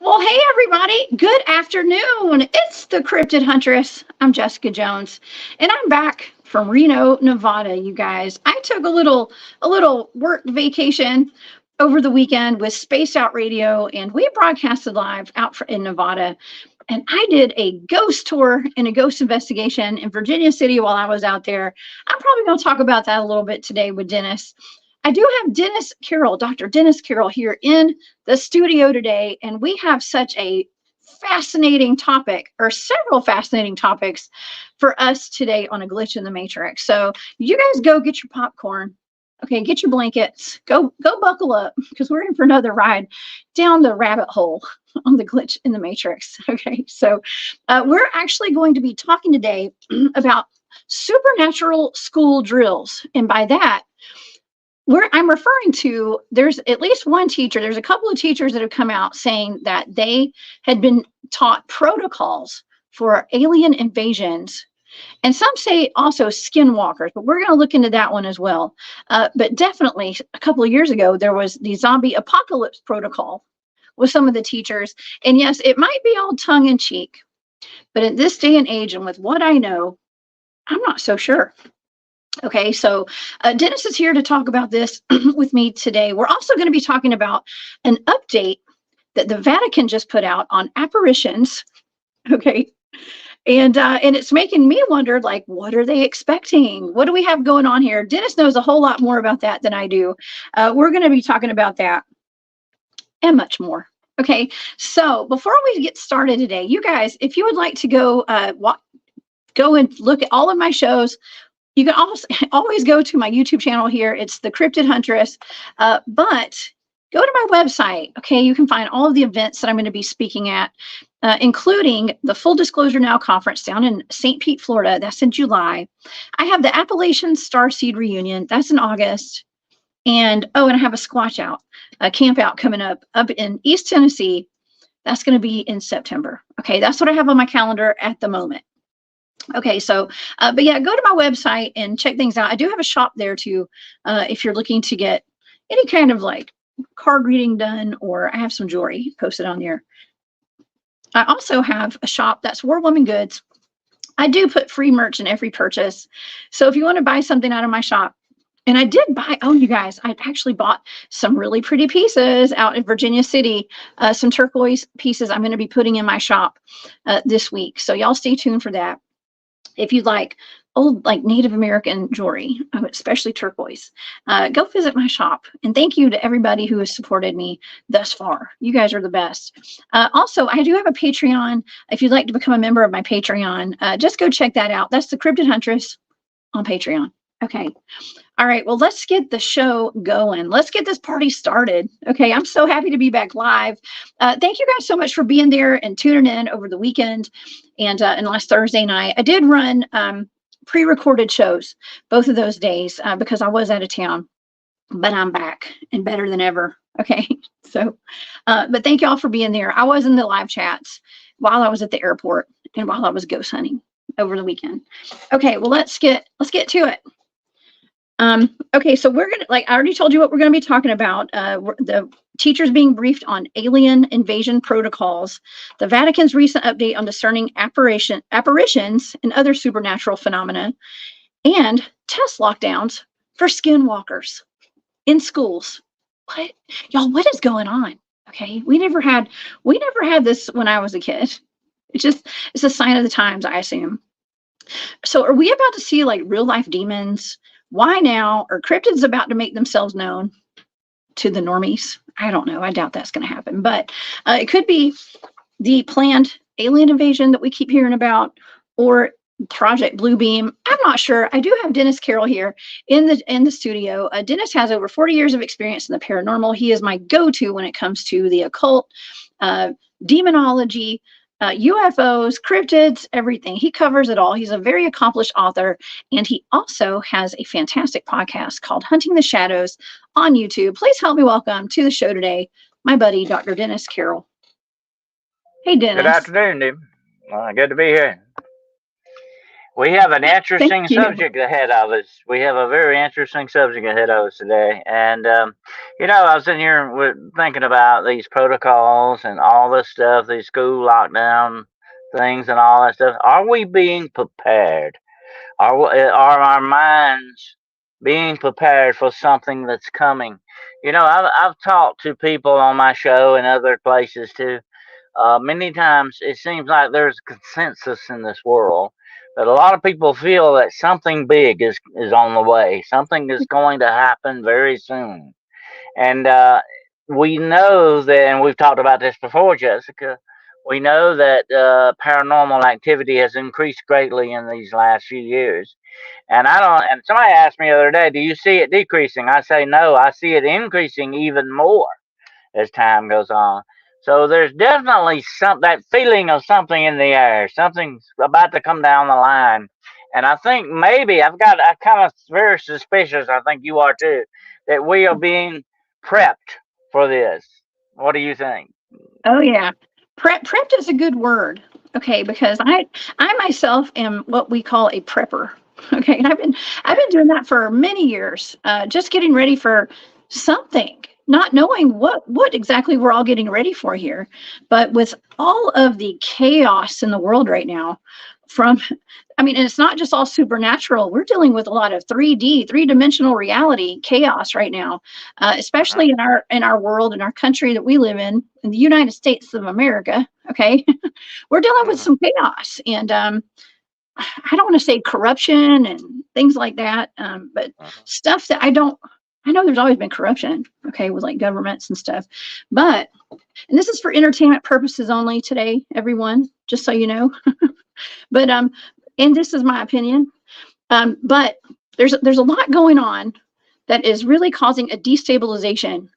Well, hey everybody, good afternoon. It's the Cryptid Huntress. I'm Jessica Jones, and I'm back from Reno, Nevada, you guys. I took a little work vacation over the weekend with Spaced Out Radio, and we broadcasted live in Nevada. And I did a ghost tour and a ghost investigation in Virginia City while I was out there. I'm probably going to talk about that a little bit today with Dennis. I do have Dennis Carroll, Dr. Dennis Carroll, here in the studio today, and we have such a fascinating topic, or several fascinating topics for us today on A Glitch in the Matrix. So you guys go get your popcorn, okay, get your blankets, go buckle up, because we're in for another ride down the rabbit hole on The Glitch in the Matrix. Okay, so we're actually going to be talking today about supernatural school drills, and by that, I'm referring to, there's at least one teacher, there's a couple of teachers that have come out saying that they had been taught protocols for alien invasions. And some say also skinwalkers, but we're going to look into that one as well. But definitely a couple of years ago, there was the zombie apocalypse protocol with some of the teachers. And yes, it might be all tongue in cheek, but in this day and age, and with what I know, I'm not so sure. Okay, so Dennis is here to talk about this with me today. We're also going to be talking about an update that the Vatican just put out on apparitions. Okay, and it's making me wonder, like, what are they expecting? What do we have going on here? Dennis knows a whole lot more about that than I do. We're going to be talking about that and much more. Okay, so before we get started today, you guys, if you would like to go and look at all of my shows, you can also always go to my YouTube channel here. It's the Cryptid Huntress, but go to my website. Okay, you can find all of the events that I'm going to be speaking at, including the Full Disclosure Now conference down in St. Pete, Florida. That's in July. I have the Appalachian Starseed reunion. That's in August. And I have a squatch out, a camp out coming up in East Tennessee. That's going to be in September. Okay, that's what I have on my calendar at the moment. Okay, so, but yeah, go to my website and check things out. I do have a shop there too, if you're looking to get any kind of like card reading done, or I have some jewelry posted on there. I also have a shop that's War Woman Goods. I do put free merch in every purchase. So if you want to buy something out of my shop, and I did buy, you guys, I actually bought some really pretty pieces out in Virginia City, some turquoise pieces I'm going to be putting in my shop this week. So y'all stay tuned for that. If you'd like old, like Native American jewelry, especially turquoise, go visit my shop. And thank you to everybody who has supported me thus far. You guys are the best. Also, I do have a Patreon. If you'd like to become a member of my Patreon, just go check that out. That's the Cryptid Huntress on Patreon. Okay. All right. Well, let's get the show going. Let's get this party started. Okay. I'm so happy to be back live. Thank you guys so much for being there and tuning in over the weekend and last Thursday night. I did run pre-recorded shows both of those days because I was out of town, but I'm back and better than ever. Okay. So, but thank y'all for being there. I was in the live chats while I was at the airport and while I was ghost hunting over the weekend. Okay. Well, let's get to it. Okay, so we're going to, like I already told you what we're going to be talking about, the teachers being briefed on alien invasion protocols, the Vatican's recent update on discerning apparitions and other supernatural phenomena, and test lockdowns for skinwalkers in schools. What? Y'all, what is going on? Okay, we never had this when I was a kid. It's a sign of the times, I assume. So are we about to see like real life demons? Why now? Are cryptids about to make themselves known to the normies? I don't know. I doubt that's going to happen, but it could be the planned alien invasion that we keep hearing about, or Project Bluebeam. I'm not sure. I do have Dennis Carroll here in the studio. Dennis has over 40 years of experience in the paranormal. He is my go-to when it comes to the occult, demonology, UFOs, cryptids, everything. He covers it all. He's a very accomplished author, and he also has a fantastic podcast called Hunting the Shadows on YouTube. Please help me welcome to the show today my buddy, Dr. Dennis Carroll. Hey, Dennis. Good afternoon, Dee. Good to be here. We have an interesting subject ahead of us. We have a very interesting subject ahead of us today. And, I was sitting here thinking about these protocols and all this stuff, these school lockdown things and all that stuff. Are we being prepared? Are our minds being prepared for something that's coming? I've talked to people on my show and other places too. Many times it seems like there's a consensus in this world that a lot of people feel that something big is on the way. Something is going to happen very soon. And we know that, and we've talked about this before, Jessica, we know that paranormal activity has increased greatly in these last few years. And somebody asked me the other day, do you see it decreasing? I say, no, I see it increasing even more as time goes on. So there's definitely that feeling of something in the air. Something's about to come down the line. And I think maybe I kind of very suspicious, I think you are too, that we are being prepped for this. What do you think? Oh, yeah. Prepped is a good word. Okay, because I myself am what we call a prepper. Okay, and I've been doing that for many years, just getting ready for something, not knowing what exactly we're all getting ready for here. But with all of the chaos in the world right now, and it's not just all supernatural. We're dealing with a lot of 3D, three-dimensional reality chaos right now, especially in our world, in our country that we live in the United States of America. Okay, we're dealing with some chaos, and I don't want to say corruption and things like that, but stuff that I know there's always been corruption, okay, with like governments and stuff. And this is for entertainment purposes only today, everyone, just so you know. But and this is my opinion. But there's a lot going on that is really causing a destabilization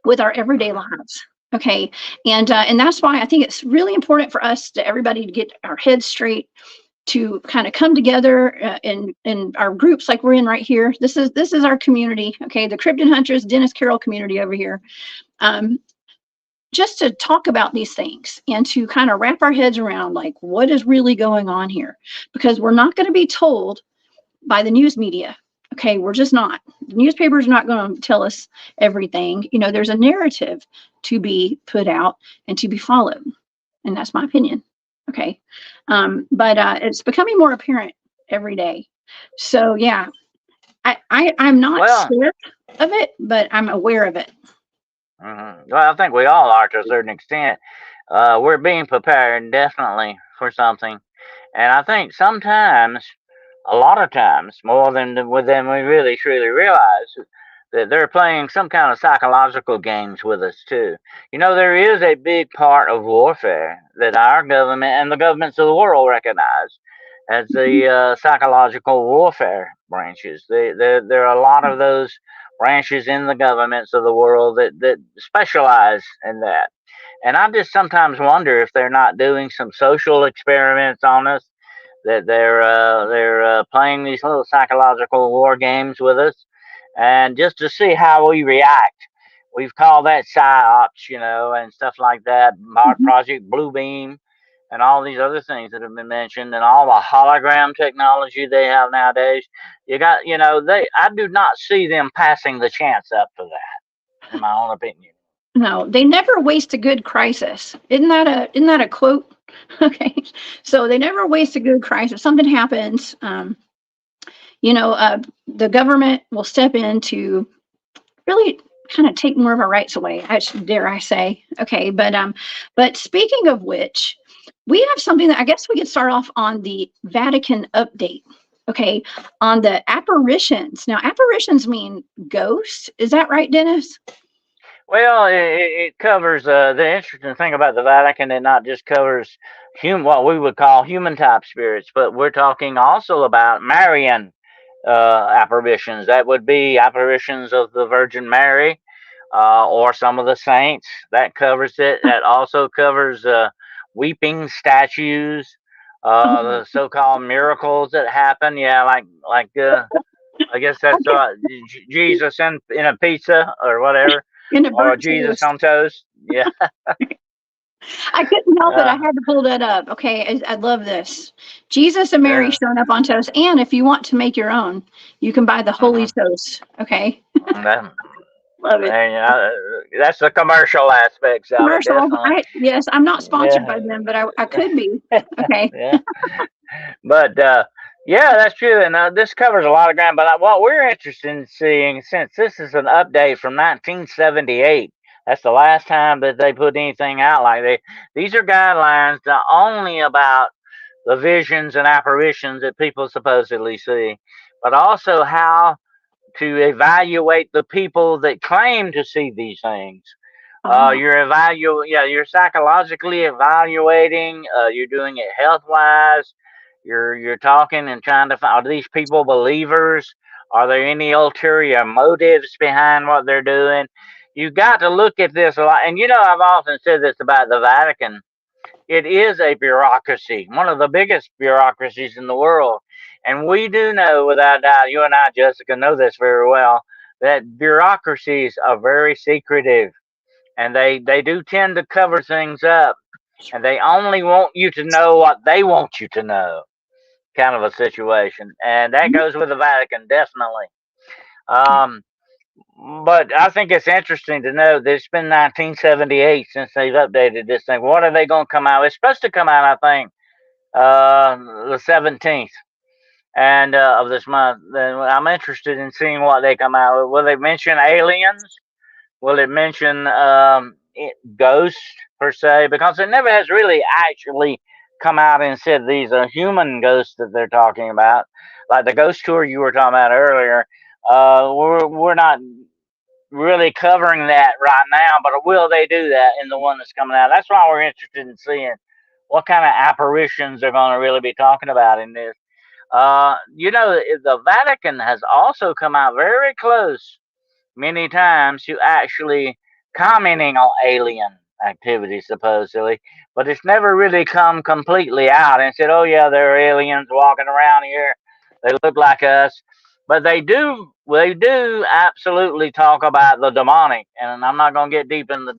with our everyday lives. Okay. And that's why I think it's really important for us everybody to get our heads straight, to kind of come together in our groups like we're in right here. This is our community, okay, the Cryptid Huntress, Dennis Carroll community over here, just to talk about these things and to kind of wrap our heads around like what is really going on here, because we're not going to be told by the news media. Okay, we're just not. The newspapers are not going to tell us everything. There's a narrative to be put out and to be followed, and that's my opinion. Okay. But it's becoming more apparent every day. So yeah, I'm not scared of it, but I'm aware of it. Well, I think we all are to a certain extent. We're being prepared definitely for something. And I think sometimes, a lot of times, more than we really truly realize, that they're playing some kind of psychological games with us too. There is a big part of warfare that our government and the governments of the world recognize as the psychological warfare branches. There are a lot of those branches in the governments of the world that specialize in that. And I just sometimes wonder if they're not doing some social experiments on us, that they're playing these little psychological war games with us, and just to see how we react. We've called that psyops, and stuff like that. Project Bluebeam, and all these other things that have been mentioned, and all the hologram technology they have nowadays. I do not see them passing the chance up for that, in my own opinion. No, they never waste a good crisis. Isn't that a quote? Okay, so they never waste a good crisis. Something happens. The government will step in to really kind of take more of our rights away, dare I say. Okay, but speaking of which, we have something that I guess we could start off on the Vatican update. Okay, on the apparitions. Now, apparitions mean ghosts. Is that right, Dennis? Well, it covers the interesting thing about the Vatican. It not just covers what we would call human type spirits, but we're talking also about Marian apparitions. That would be apparitions of the Virgin Mary, or some of the saints. That covers it. That also covers weeping statues, Oh, the so-called miracles that happen. Yeah, like I guess that's okay. Jesus in a pizza or whatever, In the or burnt Jesus toast. on toast. Yeah. I couldn't help it. I Uh, had to pull that up. Okay, I love this. Jesus and Mary yeah. showing up on toast. And if you want to make your own, you can buy the holy Uh-huh. toast. Okay, That, love it. that's the commercial aspects of it, Commercial. definitely. Yes, I'm not sponsored by Yeah. them, but I could be. Okay. Yeah. But yeah, that's true, and this covers a lot of ground. But what we're interested in seeing, since this is an update from 1978, that's the last time that they put anything out like they. These are guidelines not only about the visions and apparitions that people supposedly see, but also how to evaluate the people that claim to see these things. Oh, You're psychologically evaluating. You're doing it health wise. You're talking and trying to find, are these people believers? Are there any ulterior motives behind what they're doing? You've got to look at this a lot. And I've often said this about the Vatican. It is a bureaucracy, one of the biggest bureaucracies in the world. And we do know, without doubt, you and I, Jessica, know this very well, that bureaucracies are very secretive, and they do tend to cover things up, and they only want you to know what they want you to know, kind of a situation. And that goes with the Vatican, definitely. Um, but I think it's interesting to know that it's been 1978 since they've updated this thing. What are they going to come out? It's supposed to come out, I think, the 17th and of this month. Then I'm interested in seeing what they come out with. Will they mention aliens? Will it mention ghosts per se? Because it never has really actually come out and said these are human ghosts that they're talking about, like the ghost tour you were talking about earlier. We're not really covering that right now, but will they do that in the one that's coming out? That's why we're interested in seeing what kind of apparitions they're going to really be talking about in this. The Vatican has also come out very close many times to actually commenting on alien activity, supposedly, but it's never really come completely out and said, "Oh yeah, there are aliens walking around here. They look like us." But they do absolutely talk about the demonic, and I'm not going to get deep in the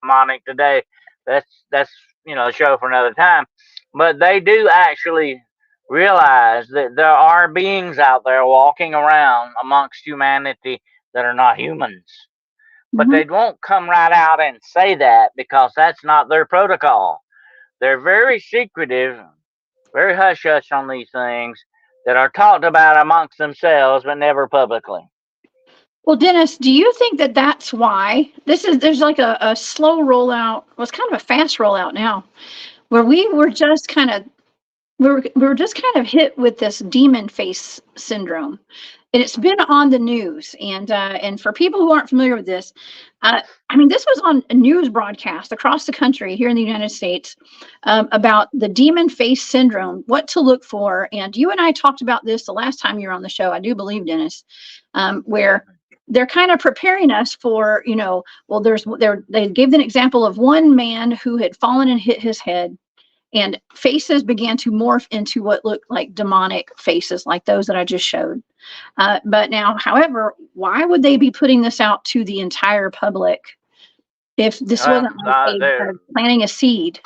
demonic today. That's a show for another time. But they do actually realize that there are beings out there walking around amongst humanity that are not humans. But mm-hmm. they won't come right out and say that because that's not their protocol. They're very secretive, very hush hush on these things that are talked about amongst themselves but never publicly. Well, Dennis, do you think that that's why there's like a slow rollout? Well, it's kind of a fast rollout now, where we were just kind of we were just kind of hit with this demon face syndrome, and it's been on the news. And for people who aren't familiar with this, I mean, this was on a news broadcast across the country here in the United States, about the demon face syndrome, what to look for. And you and I talked about this the last time you were on the show, I do believe, Dennis, where they're kind of preparing us for, well, they gave an example of one man who had fallen and hit his head, and faces began to morph into what looked like demonic faces, like those that I just showed. But now, however, why would they be putting this out to the entire public if this Well, wasn't like planting a seed?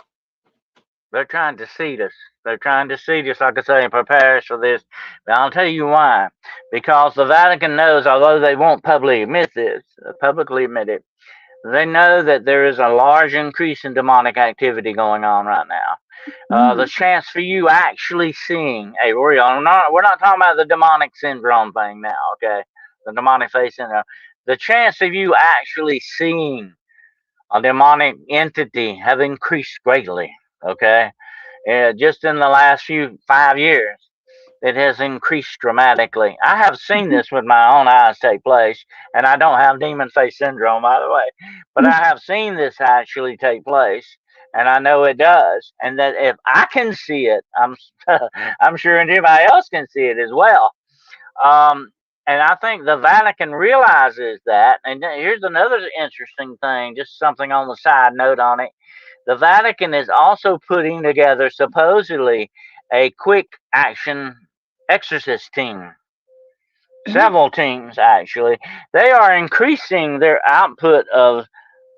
they're trying to seed us. They're trying to seed us, like I say, and prepare us for this. But I'll tell you why. Because the Vatican knows, although they won't publicly admit it, they know that there is a large increase in demonic activity going on right now. The chance for you actually seeing a real, we're not talking about the demonic syndrome thing now, okay? The demonic face syndrome. The chance of you actually seeing a demonic entity have increased greatly, okay? Just in the last 5 years. it has increased dramatically. I have seen this with my own eyes take place, and I don't have demon face syndrome, by the way, but I have seen this actually take place, and I know it does. And that if I can see it, I'm sure anybody else can see it as well. Um, and I think the Vatican realizes that. And here's another interesting thing, just something on the side note on it. The Vatican is also putting together supposedly a quick action exorcist team. Several teams, actually. They are increasing their output of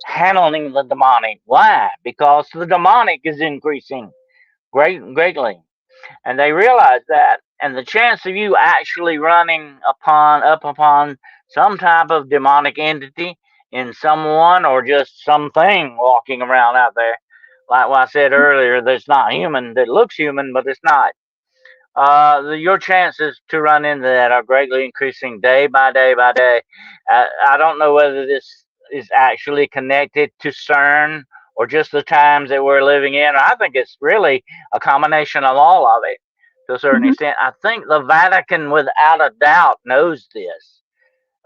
handling the demonic. Why? Because the demonic is increasing greatly. And they realize that. And the chance of you actually running upon some type of demonic entity in someone or just something walking around out there, like what I said earlier, that's not human, that looks human, but it's not. Your chances to run into that are greatly increasing day by day by day. I don't know whether this is actually connected to CERN or just the times that we're living in. I think it's really a combination of all of it to a certain extent. I think the Vatican, without a doubt, knows this.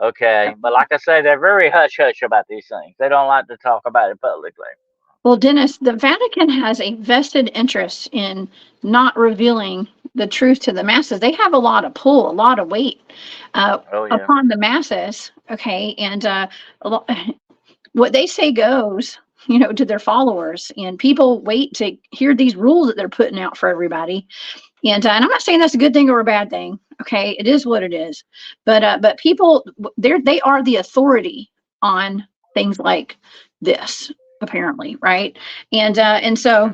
Okay, but like I say, they're very hush hush about these things. They don't like to talk about it publicly. Well, Dennis, the Vatican has a vested interest in not revealing the truth to the masses. They have a lot of pull, a lot of weight upon the masses. Okay, and what they say goes, to their followers, and people wait to hear these rules that they're putting out for everybody. And I'm not saying that's a good thing or a bad thing. Okay, it is what it is. But people, they are the authority on things like this, apparently, right? And so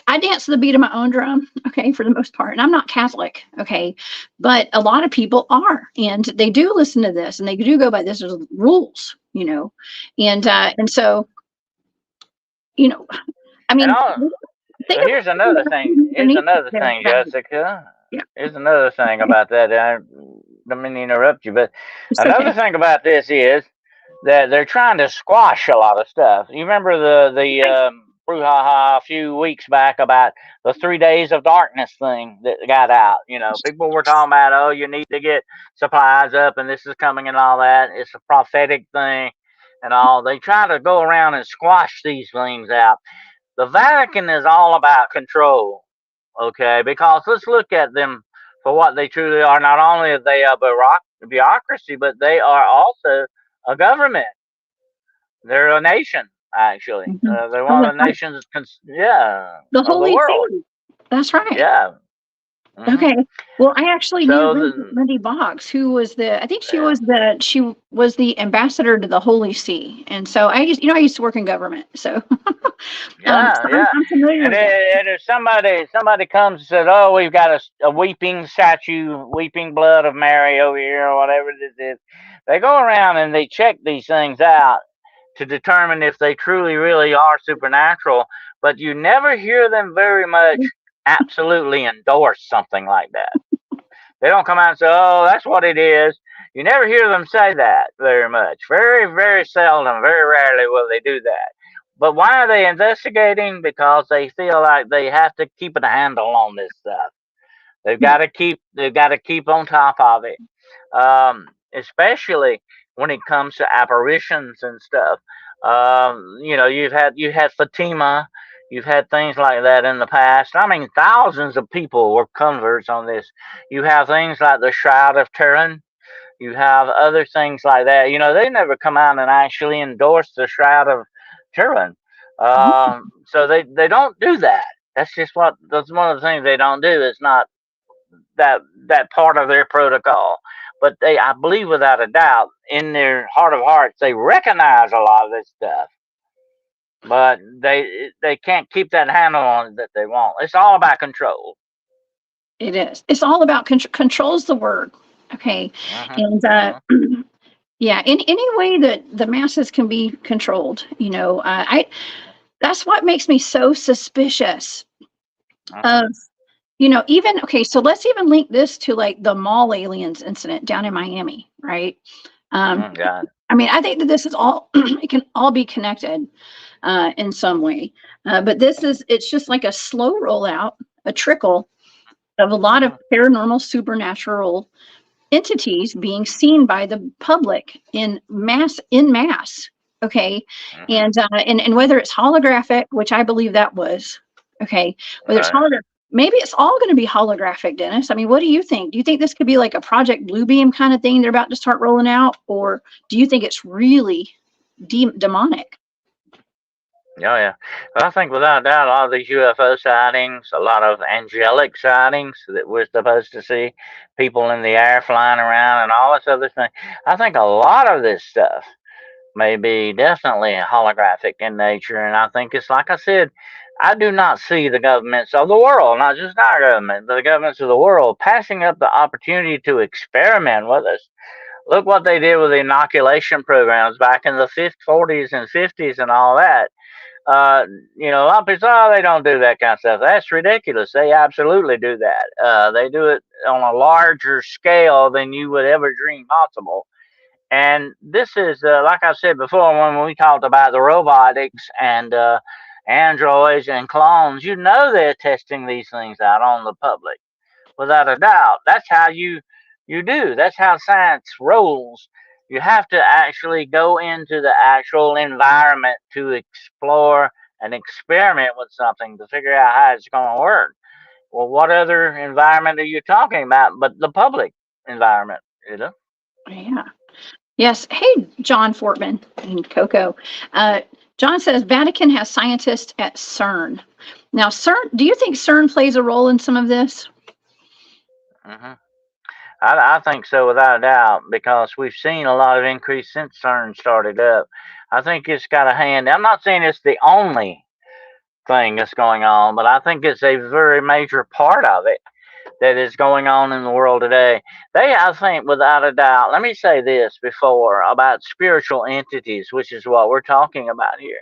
I dance to the beat of my own drum, okay, for the most part. And I'm not Catholic, okay, but a lot of people are, and they do listen to this, and they do go by this as rules, and so, I mean. So here's another thing. Jessica. Yeah. Here's another thing about that. I don't mean to interrupt you, but another thing about this is that they're trying to squash a lot of stuff. You remember the brouhaha a few weeks back about the 3 days of darkness thing that got out. People were talking about, oh, you need to get supplies up, and this is coming and all that. It's a prophetic thing and all. They try to go around and squash these things out. The Vatican is all about control, okay? Because let's look at them for what they truly are. Not only are they a bureaucracy, but they are also a government. They're a nation, actually. Mm-hmm. They're one of the nations, the Holy See. That's right. Yeah. Mm-hmm. Okay. Well, I actually knew Lindy Boggs, who was I think she was the ambassador to the Holy See, and so I used to work in government, so I'm familiar with that. And if somebody comes and says, "Oh, we've got a weeping statue, weeping blood of Mary over here," or whatever this is, they go around and they check these things out to determine if they truly, really are supernatural. But you never hear them very much absolutely endorse something like that. They don't come out and say, oh, that's what it is. You never hear them say that very much. Very, very seldom, very rarely will they do that. But why are they investigating? Because they feel like they have to keep a handle on this stuff. They've got to keep on top of it. Especially when it comes to apparitions and stuff. You had Fatima. You've had things like that in the past. I mean, thousands of people were converts on this. You have things like the Shroud of Turin. You have other things like that. They never come out and actually endorse the Shroud of Turin. So they don't do that. That's one of the things they don't do. It's not that part of their protocol. But I believe without a doubt, in their heart of hearts, they recognize a lot of this stuff. But they can't keep that handle on it that they want. It's all about control. It is. It's all about control's the word. Okay. And yeah, in any way that the masses can be controlled, that's what makes me so suspicious of, even, okay, so let's even link this to like the mall aliens incident down in Miami, right? God. I mean, I think that this is all, it can all be connected in some way. But it's just like a slow rollout, a trickle of a lot of paranormal supernatural entities being seen by the public in mass. Okay. And whether it's holographic, which I believe that was, okay, whether it's holographic, maybe it's all going to be holographic, Dennis. I mean, what do you think? Do you think this could be like a Project Bluebeam kind of thing they're about to start rolling out? Or do you think it's really demonic? Oh, yeah. But I think without a doubt, a lot of these UFO sightings, a lot of angelic sightings that we're supposed to see, people in the air flying around and all this other thing. I think a lot of this stuff may be definitely holographic in nature. And I think it's like I said, I do not see the governments of the world, not just our government, but the governments of the world passing up the opportunity to experiment with us. Look what they did with the inoculation programs back in the 40s and 50s and all that. You know, a lot of people say, oh, they don't do that kind of stuff. That's ridiculous. They absolutely do that. They do it on a larger scale than you would ever dream possible. And this is, like I said before, when we talked about the robotics and androids and clones, you know they're testing these things out on the public, without a doubt. That's how you do. That's how science rolls. You have to actually go into the actual environment to explore and experiment with something to figure out how it's going to work. Well, what other environment are you talking about but the public environment, you know? Yeah. Yes. Hey, John Fortman and Coco. John says Vatican has scientists at CERN. Now, CERN, do you think CERN plays a role in some of this? Mm-hmm. I think so, without a doubt, because we've seen a lot of increase since CERN started up. I think it's got a hand. I'm not saying it's the only thing that's going on, but I think it's a very major part of it that is going on in the world today. I think, without a doubt, let me say this before about spiritual entities, which is what we're talking about here.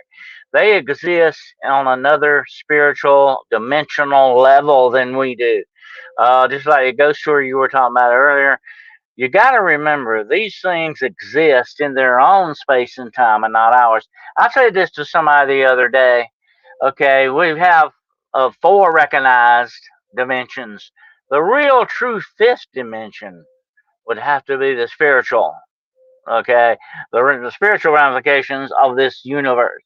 They exist on another spiritual, dimensional level than we do. Just like a ghost story you were talking about earlier, you got to remember these things exist in their own space and time and not ours. I said this to somebody the other day. Okay, we have 4 recognized dimensions. The real true 5th dimension would have to be the spiritual. Okay, the spiritual ramifications of this universe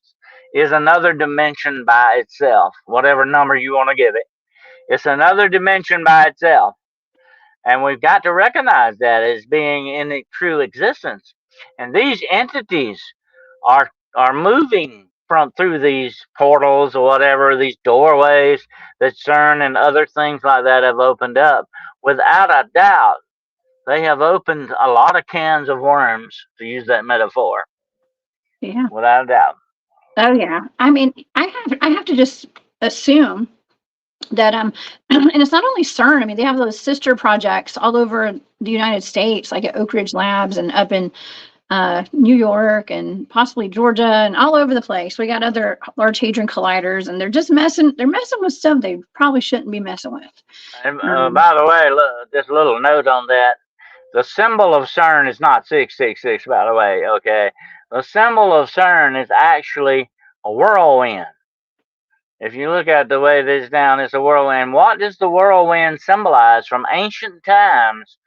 is another dimension by itself, whatever number you want to give it. It's another dimension by itself. And we've got to recognize that as being in true existence. And these entities are moving through these portals or whatever, these doorways that CERN and other things like that have opened up. Without a doubt, they have opened a lot of cans of worms, to use that metaphor. Yeah. Without a doubt. Oh yeah. I mean, I have to just assume that and it's not only CERN. I mean, they have those sister projects all over the United States, like at Oak Ridge Labs and up in New York and possibly Georgia and all over the place. We got other Large Hadron Colliders, and they're just messing with stuff they probably shouldn't be messing with. And by the way, look, just a little note on that. The symbol of CERN is not 666, by the way, okay? The symbol of CERN is actually a whirlwind. If you look at the way this is down, it's a whirlwind. What does the whirlwind symbolize from ancient times?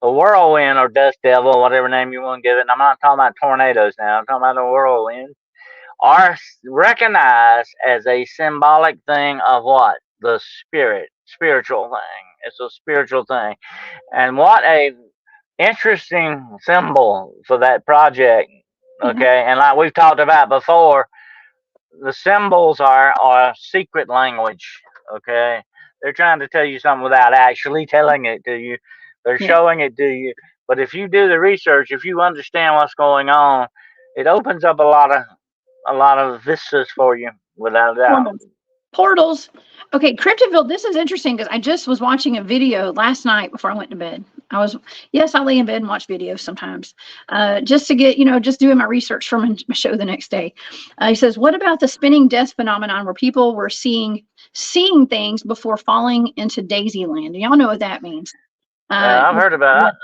The whirlwind or dust devil, whatever name you want to give it, and I'm not talking about tornadoes now, I'm talking about the whirlwind, are recognized as a symbolic thing of what? The spiritual thing. It's a spiritual thing. And what a interesting symbol for that project, okay? And like we've talked about before, the symbols are secret language, okay? They're trying to tell you something without actually telling it to you. They're showing it to you. But if you do the research, if you understand what's going on, it opens up a lot of vistas for you, without a doubt. Portals. Okay, Cryptidville, this is interesting because I just was watching a video last night before I went to bed. I lay in bed and watch videos sometimes, just to get, just doing my research for my show the next day. He says, what about the spinning death phenomenon where people were seeing things before falling into Daisyland? Do y'all know what that means? Yeah, I've heard about it.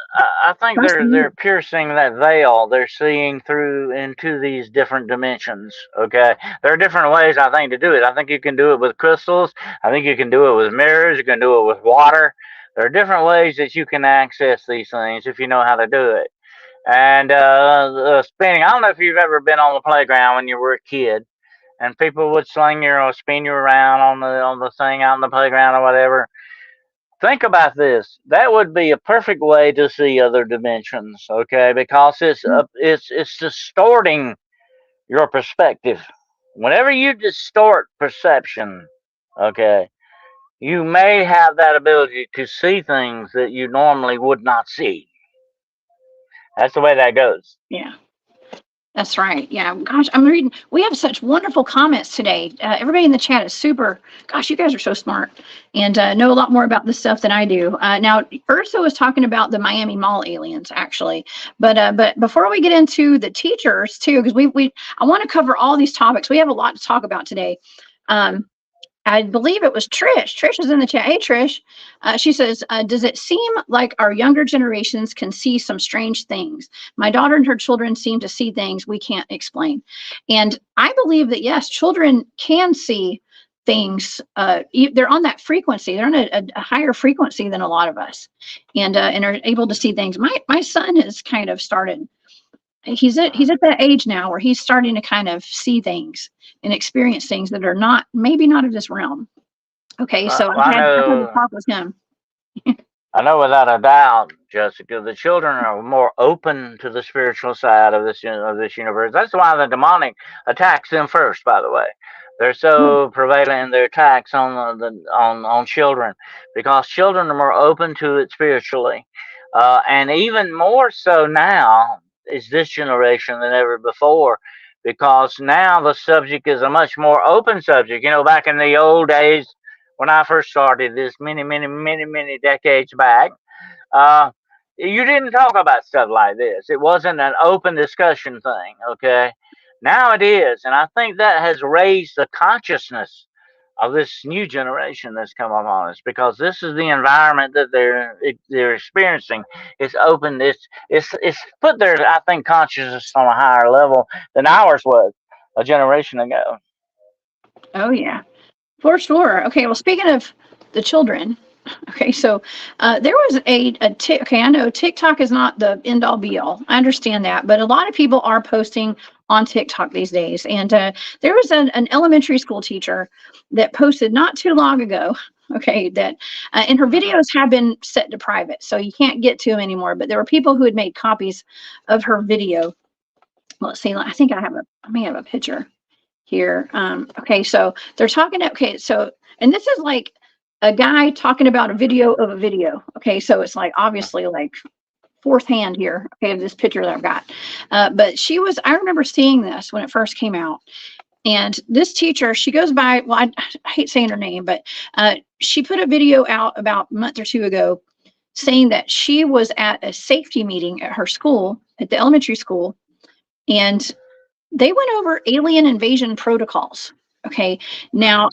I think Trust they're me. piercing that veil. They're seeing through into these different dimensions. Okay, there are different ways I think to do it. I think you can do it with crystals. I think you can do it with mirrors. You can do it with water. There are different ways that you can access these things if you know how to do it. And spinning. I don't know if you've ever been on the playground when you were a kid, and people would sling you or spin you around on the thing out in the playground or whatever. Think about this. That would be a perfect way to see other dimensions, okay? Because it's distorting your perspective. Whenever you distort perception, okay, you may have that ability to see things that you normally would not see. That's the way that goes. Yeah. That's right. Yeah. Gosh, I'm reading. We have such wonderful comments today. Everybody in the chat is super. Gosh, you guys are so smart and know a lot more about this stuff than I do. Now, Ursa was talking about the Miami Mall aliens, actually. But before we get into the teachers too, because I want to cover all these topics. We have a lot to talk about today. I believe it was Trish. Trish is in the chat. Hey, Trish. She says, does it seem like our younger generations can see some strange things? My daughter and her children seem to see things we can't explain. And I believe that, yes, children can see things. They're on that frequency. They're on a higher frequency than a lot of us and are able to see things. My son has kind of started. He's at that age now where he's starting to kind of see things and experience things that are maybe not of this realm. Okay, so Well, I've had to talk with him. I know without a doubt, Jessica, the children are more open to the spiritual side of this universe. That's why the demonic attacks them first. By the way, they're so prevalent in their attacks on children because children are more open to it spiritually, and even more so now is this generation than ever before. Because now the subject is a much more open subject. You know, back in the old days, when I first started this many decades back, you didn't talk about stuff like this. It wasn't an open discussion thing, okay? Now it is, and I think that has raised the consciousness of this new generation that's come upon us because this is the environment that they're experiencing. It's open. It's put their, I think, consciousness on a higher level than ours was a generation ago. Oh yeah, for sure. Okay, well, speaking of the children, okay, so there was okay, I know TikTok is not the end all be all. I understand that, but a lot of people are posting on TikTok these days. And there was an elementary school teacher that posted not too long ago, okay, that and her videos have been set to private, so you can't get to them anymore. But there were people who had made copies of her video. Let's see, I think I may have a picture here. Okay, so they're talking, okay, so, and this is like a guy talking about a video of a video. Okay, so it's like obviously like fourth hand here, okay, of this picture that I've got. But I remember seeing this when it first came out. And this teacher, she goes by, well, I hate saying her name, but she put a video out about a month or two ago saying that she was at a safety meeting at her school, at the elementary school, and they went over alien invasion protocols. Okay. Now,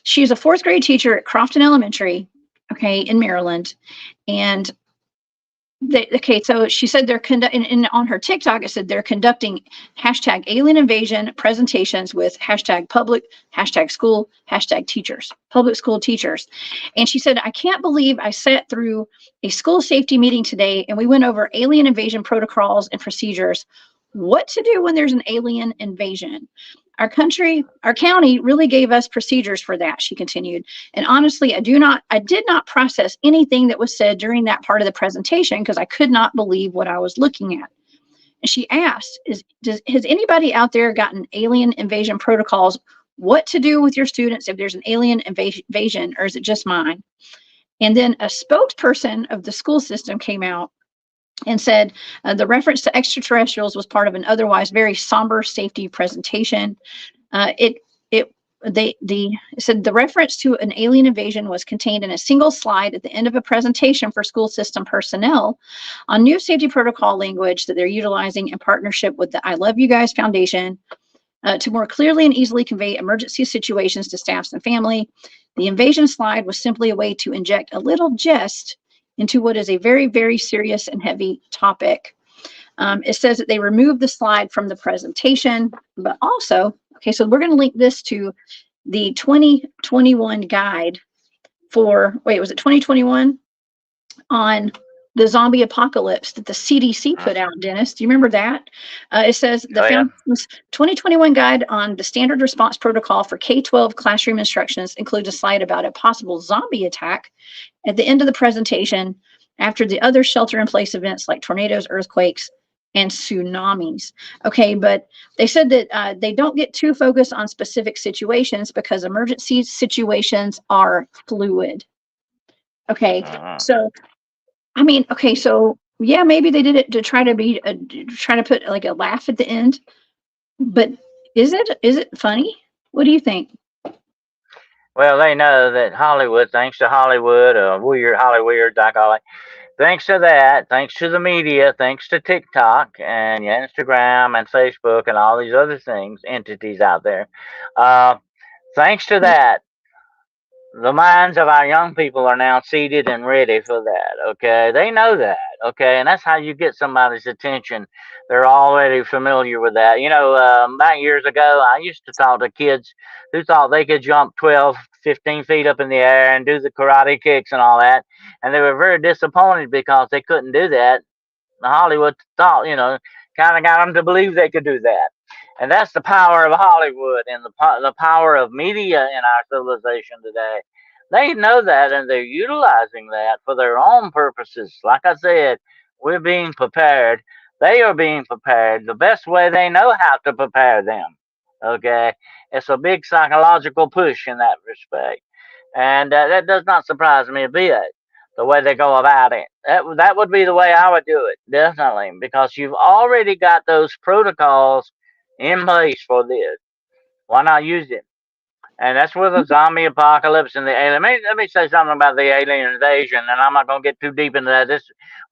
she's a fourth grade teacher at Crofton Elementary, okay, in Maryland. And so she said they're conducting, on her TikTok, it said they're conducting hashtag alien invasion presentations with hashtag public, hashtag school, hashtag teachers, public school teachers. And she said, I can't believe I sat through a school safety meeting today and we went over alien invasion protocols and procedures. What to do when there's an alien invasion. Our county really gave us procedures for that, she continued. And honestly, I did not process anything that was said during that part of the presentation because I could not believe what I was looking at. And she asked, has anybody out there gotten alien invasion protocols? What to do with your students if there's an alien invasion, or is it just mine? And then a spokesperson of the school system came out and said the reference to extraterrestrials was part of an otherwise very somber safety presentation. It said the reference to an alien invasion was contained in a single slide at the end of a presentation for school system personnel on new safety protocol language that they're utilizing in partnership with the I Love You Guys Foundation to more clearly and easily convey emergency situations to staffs and family. The invasion slide was simply a way to inject a little jest into what is a very, very serious and heavy topic. It says that they removed the slide from the presentation, but also, okay, so we're going to link this to the 2021 guide for, wait, was it 2021? On the zombie apocalypse that the CDC put out, Dennis. Do you remember that? It says the Foundation's 2021 guide on the standard response protocol for K-12 classroom instructions includes a slide about a possible zombie attack at the end of the presentation after the other shelter-in-place events like tornadoes, earthquakes, and tsunamis. Okay, but they said that they don't get too focused on specific situations because emergency situations are fluid. Okay, so I mean, okay, so yeah, maybe they did it to try to put like a laugh at the end, but is it funny? What do you think? Well, they know that Hollywood, thanks to Hollywood, Hollyweird, I call it, thanks to that, thanks to the media, thanks to TikTok and Instagram and Facebook and all these other entities out there, thanks to that, the minds of our young people are now seated and ready for that. Okay, they know that. Okay, and that's how you get somebody's attention. They're already familiar with that. Back years ago, I used to talk to kids who thought they could jump 12, 15 feet up in the air and do the karate kicks and all that, and they were very disappointed because they couldn't do that. Hollywood thought, kind of got them to believe they could do that. And that's the power of Hollywood and the power of media in our civilization today. They know that and they're utilizing that for their own purposes. Like I said, we're being prepared. They are being prepared the best way they know how to prepare them. Okay? It's a big psychological push in that respect. And that does not surprise me a bit, the way they go about it. That would be the way I would do it, definitely, because you've already got those protocols in place for this. Why not use it? And that's where the zombie apocalypse and the alien. Let me say something about the alien invasion, and I'm not going to get too deep into that.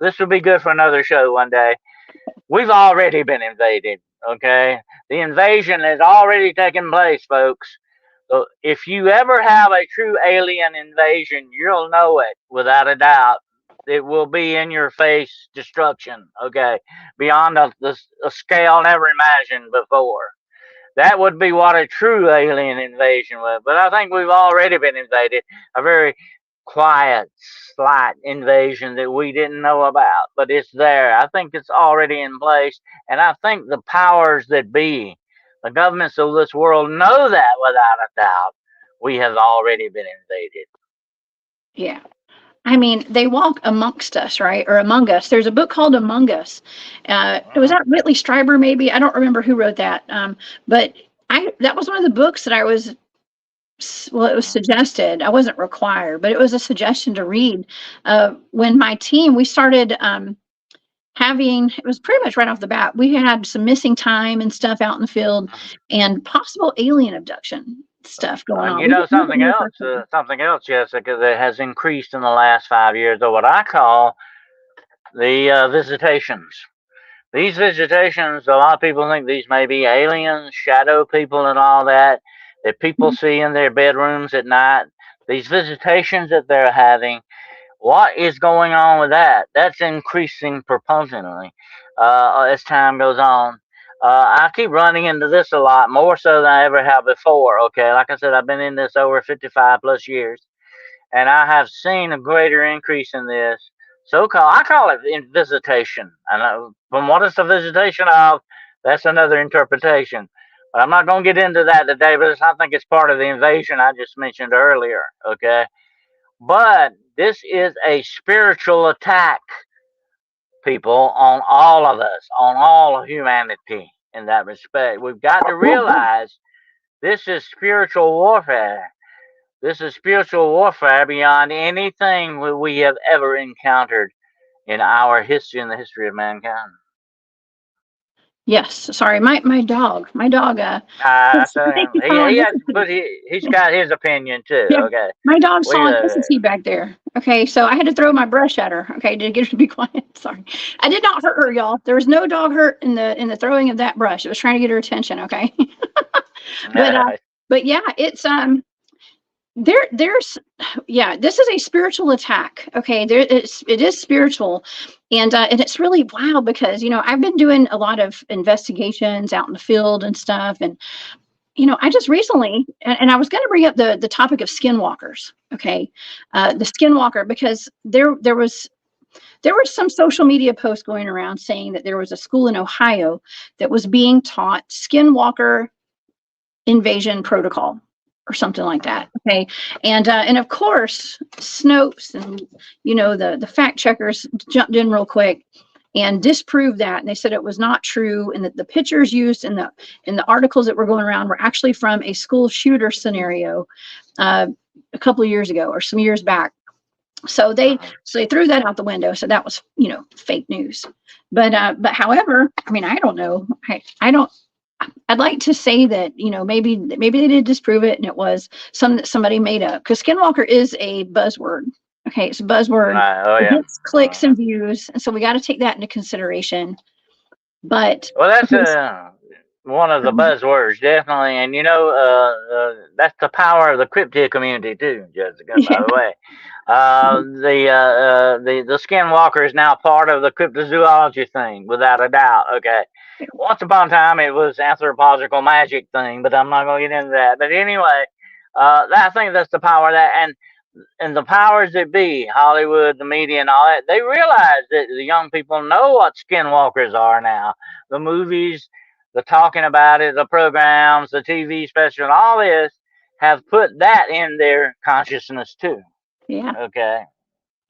This will be good for another show one day. We've already been invaded. Okay, the invasion has already taken place, folks. So if you ever have a true alien invasion, you'll know it without a doubt. It will be in your face destruction, okay, beyond a scale never imagined before. That would be what a true alien invasion was. But I think we've already been invaded. A very quiet, slight invasion that we didn't know about, but it's there. I think it's already in place. And I think the powers that be, the governments of this world, know that without a doubt. We have already been invaded. Yeah. I mean, they walk amongst us, right? Or among us. There's a book called Among Us. Was that Whitley Strieber, maybe? I don't remember who wrote that. But that was one of the books that it was suggested. I wasn't required, but it was a suggestion to read. When my team, we started it was pretty much right off the bat, we had some missing time and stuff out in the field and possible alien abduction stuff going on. Something else, Jessica, that has increased in the last 5 years are what I call the visitations. These visitations, a lot of people think these may be aliens, shadow people and all that people see in their bedrooms at night. These visitations that they're having, what is going on with that? That's increasing proportionally as time goes on. I keep running into this a lot, more so than I ever have before. Okay, like I said, I've been in this over 55 plus years, and I have seen a greater increase in this. I call it visitation. And from what it's a visitation of, that's another interpretation. But I'm not going to get into that today, but I think it's part of the invasion I just mentioned earlier. Okay, but this is a spiritual attack, people, on all of us, on all of humanity in that respect. We've got to realize this is spiritual warfare. This is spiritual warfare beyond anything we have ever encountered in our history, in the history of mankind. Yes, sorry, my dog. He's got his opinion too. Yeah. Okay, my dog saw an entity back there. Okay, so I had to throw my brush at her. Okay, to get her to be quiet. Sorry, I did not hurt her, y'all. There was no dog hurt in the throwing of that brush. It was trying to get her attention. Okay, but yeah, it's there's yeah, this is a spiritual attack. Okay, it is spiritual, and it's really wild because I've been doing a lot of investigations out in the field and stuff, and I just recently, and I was going to bring up the topic of skinwalkers. Okay, the skinwalker, because there were some social media posts going around saying that there was a school in Ohio that was being taught skinwalker invasion protocol or something like that. Okay, and of course Snopes and the fact checkers jumped in real quick and disproved that, and they said it was not true, and that the pictures used in the articles that were going around were actually from a school shooter scenario a couple of years ago or some years back. So they threw that out the window. So that was fake news. But however, I mean, I don't know. I don't. I'd like to say that maybe they did disprove it, and it was something that somebody made up, because Skinwalker is a buzzword. Okay, it's a buzzword. It gets clicks and views, and so we got to take that into consideration. But that's one of the buzzwords, definitely, and that's the power of the cryptid community too, Jessica. By the way, the Skinwalker is now part of the cryptozoology thing, without a doubt. Okay, once upon a time it was anthropological magic thing, but I'm not going to get into that. But anyway, I think that's the power of that, and the powers that be, Hollywood, the media, and all that, they realize that the young people know what skinwalkers are now. The movies, the talking about it, the programs, the TV special, and all this have put that in their consciousness too. Yeah. Okay.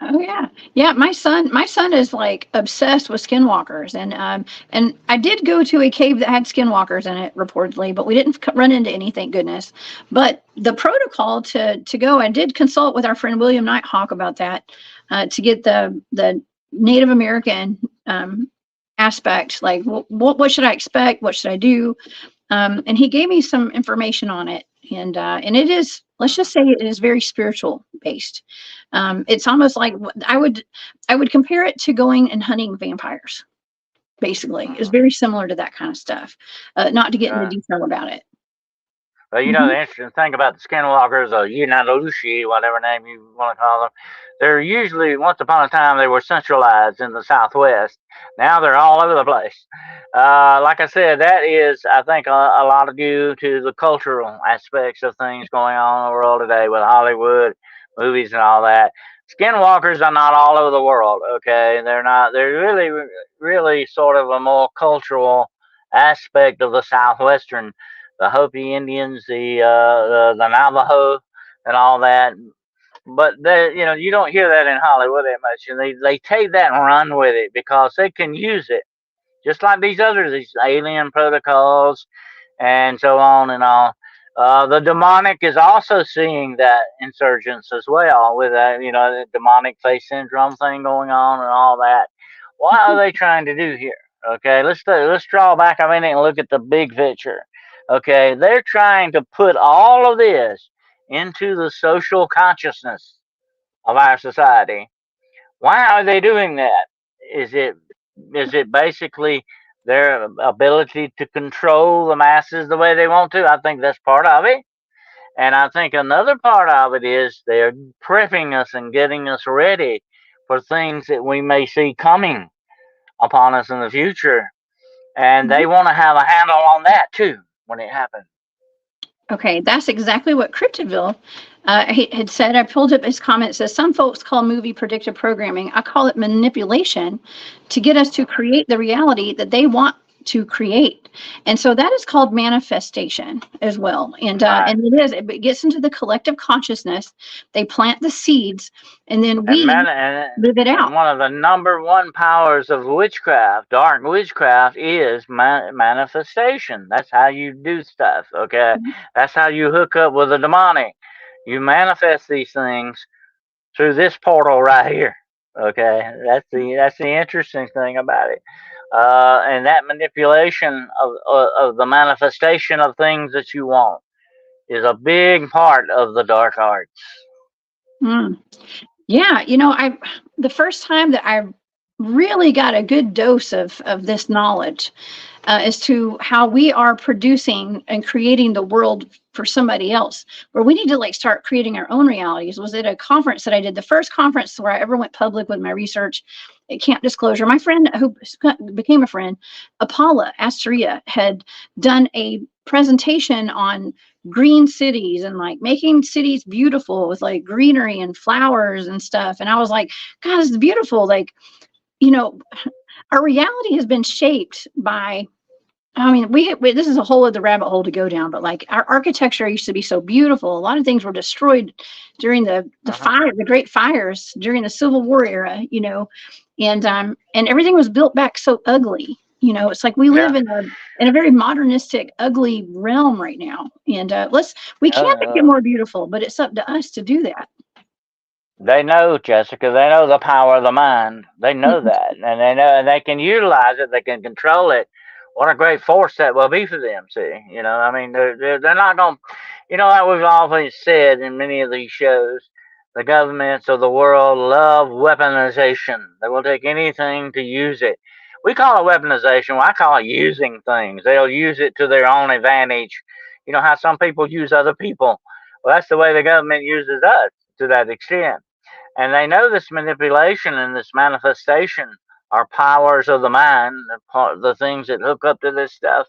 Oh yeah, yeah. My son is like obsessed with skinwalkers, and I did go to a cave that had skinwalkers in it reportedly, but we didn't run into any, thank goodness. But the protocol to go, I did consult with our friend William Nighthawk about that, to get the Native American aspect, like what should I expect, what should I do, and he gave me some information on it, and it is, let's just say, it is very spiritual based. It's almost like I would compare it to going and hunting vampires. Basically, it's very similar to that kind of stuff. Not to get into detail about it. Well, the interesting thing about the Skinwalkers, or Yunalushi, whatever name you want to call them, they're usually, once upon a time, they were centralized in the Southwest. Now they're all over the place. Like I said, that is, I think, a lot of due to the cultural aspects of things going on in the world today with Hollywood, movies, and all that. Skinwalkers are not all over the world, okay? They're not. They're really, really sort of a more cultural aspect of the Southwestern, the Hopi Indians, the Navajo, and all that. But you don't hear that in Hollywood that much, and they take that and run with it because they can use it, just like these alien protocols, and so on and all. The demonic is also seeing that insurgence as well, with that the demonic face syndrome thing going on and all that. What are they trying to do here? Okay, let's draw back a minute and look at the big picture. Okay, they're trying to put all of this into the social consciousness of our society. Why are they doing that? Is it basically their ability to control the masses the way they want to? I think that's part of it. And I think another part of it is they're prepping us and getting us ready for things that we may see coming upon us in the future. And they want to have a handle on that too when it happens. Okay, that's exactly what Cryptidville had said. I pulled up his comment. It says, some folks call movie predictive programming. I call it manipulation to get us to create the reality that they want to create. And so that is called manifestation as well. And it gets into the collective consciousness. They plant the seeds, and then we live it out. And one of the number one powers of witchcraft, dark witchcraft, is manifestation. That's how you do stuff, okay? That's how you hook up with the demonic. You manifest these things through this portal right here, okay? That's the interesting thing about it. And that manipulation of the manifestation of things that you want is a big part of the dark arts. Yeah, the first time that I really got a good dose of this knowledge, as to how we are producing and creating the world for somebody else, where we need to like start creating our own realities. Was at a conference that I did, the first conference where I ever went public with my research at Camp Disclosure. My friend who became a friend, Paula Asteria, had done a presentation on green cities and like making cities beautiful with like greenery and flowers and stuff. And I was like, God, this is beautiful. Like, you know, our reality has been shaped by, I mean, we this is a whole other rabbit hole to go down, but like our architecture used to be so beautiful. A lot of things were destroyed during the great fires during the Civil War era, you know, and everything was built back so ugly. You know, it's like we live in a very modernistic, ugly realm right now. And we can make it more beautiful, but it's up to us to do that. They know, Jessica, they know the power of the mind. They know that. And they know, and they can utilize it, they can control it. What a great force that will be for them, see. You know, I mean, they're not going to, you know, like we've always said in many of these shows, the governments of the world love weaponization. They will take anything to use it. We call it weaponization. Well, I call it using things. They'll use it to their own advantage. You know how some people use other people? Well, that's the way the government uses us to that extent. And they know this manipulation and this manifestation are powers of the mind, the things that hook up to this stuff.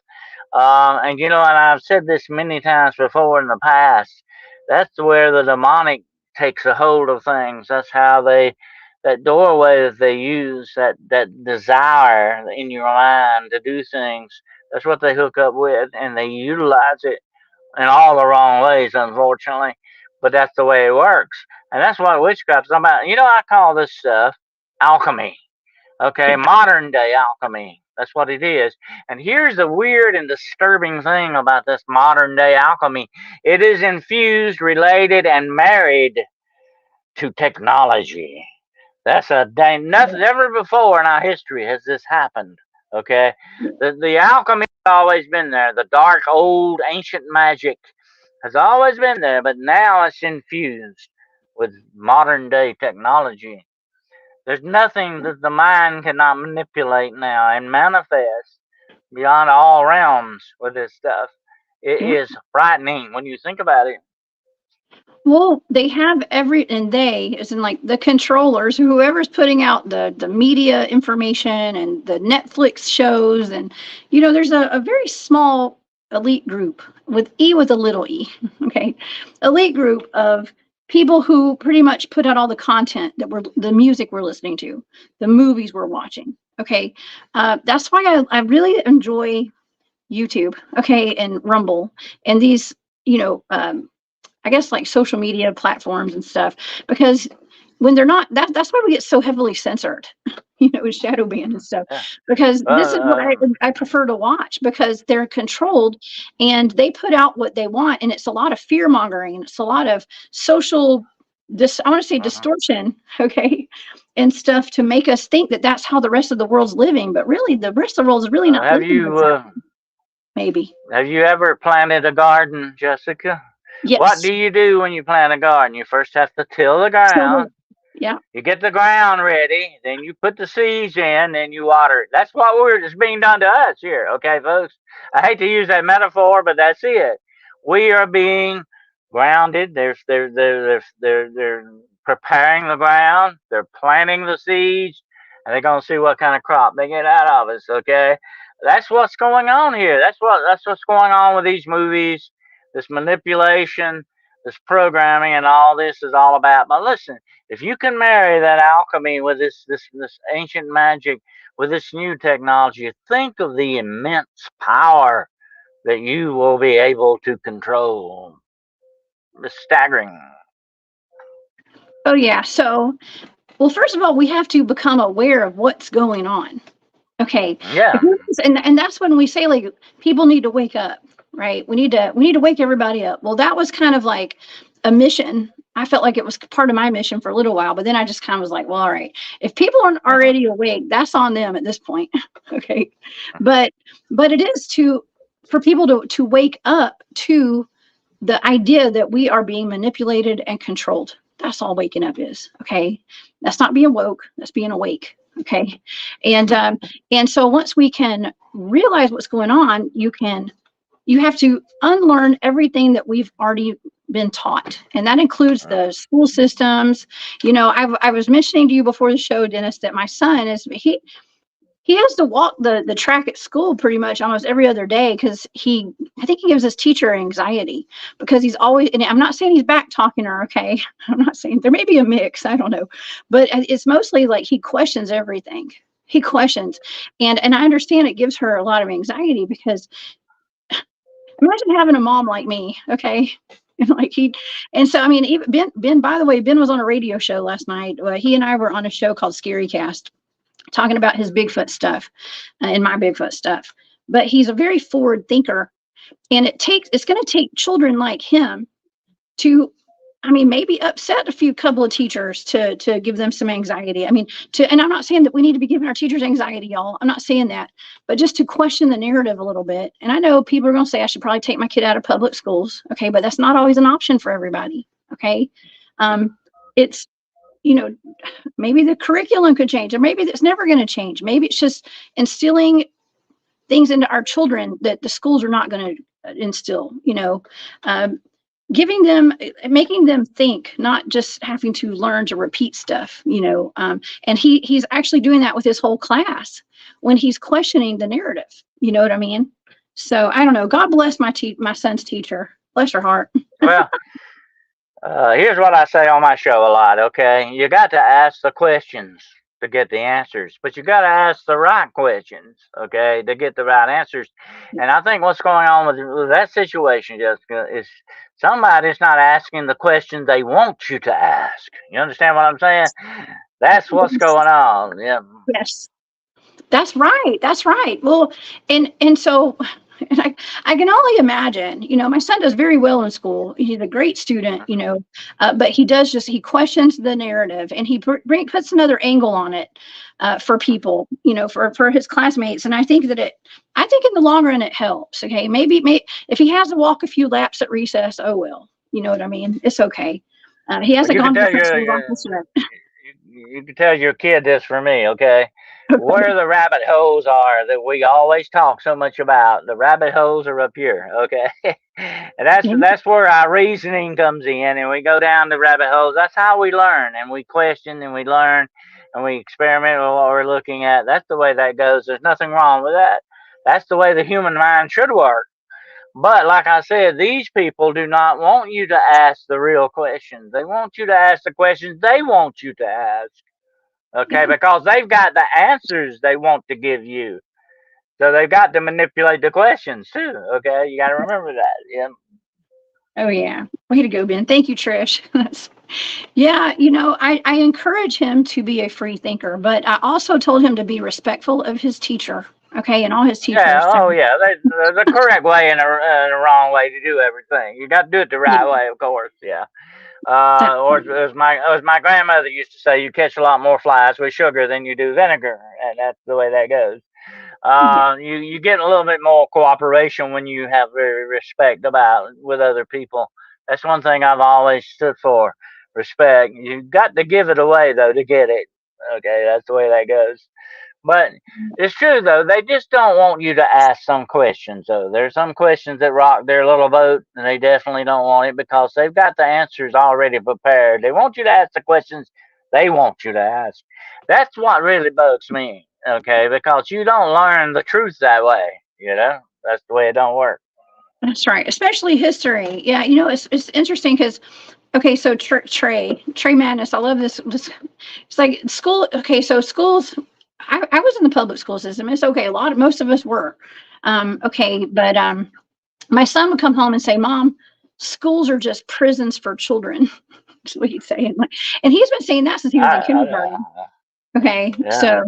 And you know, and I've said this many times before in the past, that's where the demonic takes a hold of things. That's how that doorway that they use, that desire in your mind to do things, that's what they hook up with, and they utilize it in all the wrong ways, unfortunately. But that's the way it works. And that's what witchcraft is about. You know, I call this stuff alchemy. Okay, modern day alchemy. That's what it is. And here's the weird and disturbing thing about this modern day alchemy. It is infused, related, and married to technology. That's a dang, nothing, never before in our history has this happened. Okay, the alchemy has always been there. The dark, old, ancient magic has always been there, but now it's infused with modern day technology. There's nothing that the mind cannot manipulate now and manifest beyond all realms with this stuff. It is frightening when you think about it. Well, they have and they, as in like the controllers, whoever's putting out the media information and the Netflix shows. And, you know, there's a very small elite group with a little e, okay, elite group of people who pretty much put out all the content the music we're listening to, the movies we're watching. Okay. That's why I really enjoy YouTube, okay, and Rumble and these, you know, I guess like social media platforms and stuff, because when they're not, that's why we get so heavily censored, you know, with shadow ban and stuff, because this is what I prefer to watch, because they're controlled and they put out what they want. And it's a lot of fear mongering, and it's a lot of social, I want to say distortion, okay, and stuff to make us think that that's how the rest of the world's living. But really, the rest of the world is really not living. Maybe. Have you ever planted a garden, Jessica? Yes. What do you do when you plant a garden? You first have to till the ground. Yeah. You get the ground ready, then you put the seeds in, then you water it. That's what it's being done to us here, okay, folks? I hate to use that metaphor, but that's it. We are being grounded. They're preparing the ground. They're planting the seeds, and they're gonna see what kind of crop they get out of us, okay? That's what's going on here. That's what's going on with these movies. This manipulation, this programming, and all this is all about. But listen, if you can marry that alchemy with this ancient magic, with this new technology, think of the immense power that you will be able to control. It's staggering. Oh yeah. So, well, first of all, we have to become aware of what's going on. Okay. Yeah. And that's when we say, like, people need to wake up. Right. We need to wake everybody up. Well, that was kind of like a mission. I felt like it was part of my mission for a little while, but then I just kind of was like, well, all right, if people aren't already awake, that's on them at this point. Okay. But it is for people to wake up to the idea that we are being manipulated and controlled. That's all waking up is. Okay. That's not being woke. That's being awake. Okay. And so once we can realize what's going on, you have to unlearn everything that we've already been taught. And that includes the school systems. I was mentioning to you before the show, Dennis, that my son he has to walk the track at school pretty much almost every other day because I think he gives his teacher anxiety because he's always, and I'm not saying he's back talking her, okay. I'm not saying, there may be a mix, I don't know, but it's mostly like he questions everything. He questions, and I understand it gives her a lot of anxiety because imagine having a mom like me, okay. And so I mean, even Ben, by the way, Ben was on a radio show last night. He and I were on a show called Scary Cast, talking about his Bigfoot stuff and my Bigfoot stuff. But he's a very forward thinker, and it's going to take children like him to, I mean, maybe upset a couple of teachers to give them some anxiety. I mean, and I'm not saying that we need to be giving our teachers anxiety, y'all. I'm not saying that, but just to question the narrative a little bit. And I know people are going to say I should probably take my kid out of public schools, okay, but that's not always an option for everybody, okay. It's, maybe the curriculum could change, or maybe it's never going to change. Maybe it's just instilling things into our children that the schools are not going to instill, making them think, not just having to learn to repeat stuff, and he's actually doing that with his whole class when he's questioning the narrative. You know what I mean? So I don't know. God bless my son's teacher. Bless her heart. Well, here's what I say on my show a lot, okay? You got to ask the questions to get the answers, but you got to ask the right questions, okay, to get the right answers. And I think what's going on with that situation, Jessica, is somebody's not asking the questions they want you to ask. You understand what I'm saying? That's what's going on. Yeah. Yes. That's right. That's right. Well, and so I can only imagine, my son does very well in school. He's a great student, but he questions the narrative, and he puts another angle on it for people, for his classmates. And I think in the long run, it helps. Okay. Maybe if he has to walk a few laps at recess, oh, well, you know what I mean? It's okay. He hasn't gone to the principal's office yet. You can tell your kid this for me, okay? Where the rabbit holes are that we always talk so much about, the rabbit holes are up here, okay? And that's where our reasoning comes in, and we go down the rabbit holes. That's how we learn, and we question, and we learn, and we experiment with what we're looking at. That's the way that goes. There's nothing wrong with that. That's the way the human mind should work. But like I said, these people do not want you to ask the real questions. They want you to ask the questions they want you to ask. Okay, because they've got the answers they want to give you. So they've got to manipulate the questions too. Okay, you got to remember that. Yeah. Oh yeah, way to go, Ben. Thank you, Trish. Yeah, I encourage him to be a free thinker, but I also told him to be respectful of his teacher. Okay, and all his teachers. Yeah. Oh yeah. There's a correct way and a wrong way to do everything. You got to do it the right way, of course. Yeah. Or as my grandmother used to say, you catch a lot more flies with sugar than you do vinegar, and that's the way that goes. You get a little bit more cooperation when you have very respect with other people. That's one thing I've always stood for, respect. You got to give it away though to get it. Okay, that's the way that goes. But it's true though, they just don't want you to ask some questions though. There's some questions that rock their little boat, and they definitely don't want it because they've got the answers already prepared. They want you to ask the questions they want you to ask. That's what really bugs me, okay? Because you don't learn the truth that way, That's the way it don't work. That's right, especially history. Yeah, it's interesting because, okay, so Trey Madness, I love this. It's like school. Okay, so schools. I was in the public school system. It's okay. Most of us were. Okay, but my son would come home and say, "Mom, schools are just prisons for children." That's what he'd say, and he's been saying that since he was in kindergarten. Okay, yeah. So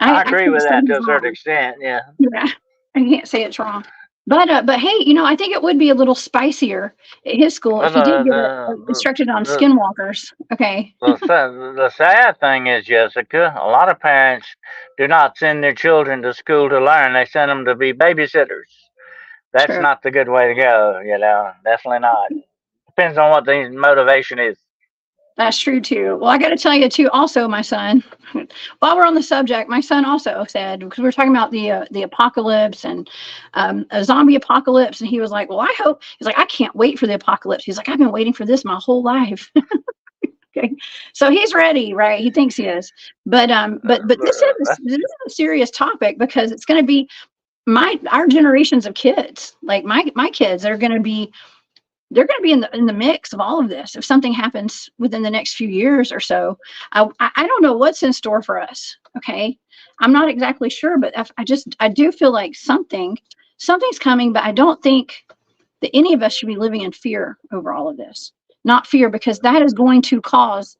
I agree with that to a certain extent. Yeah. Yeah, I can't say it's wrong. But hey, I think it would be a little spicier at his school if he did get instructed on Skinwalkers. Okay. The sad thing is, Jessica, a lot of parents do not send their children to school to learn. They send them to be babysitters. That's not the good way to go, Definitely not. Depends on what the motivation is. That's true too. Well, I got to tell you too. Also, my son. While we're on the subject, my son also said, because we were talking about the apocalypse and a zombie apocalypse, and he was like, "Well, I hope." He's like, "I can't wait for the apocalypse." He's like, "I've been waiting for this my whole life." Okay, so he's ready, right? He thinks he is, but this is a serious topic because it's going to be our generations of kids, like my kids, they're going to be in the mix of all of this. If something happens within the next few years or so, I don't know what's in store for us. Okay, I'm not exactly sure, but I do feel like something's coming, but I don't think that any of us should be living in fear over all of this. Not fear, because that is going to cause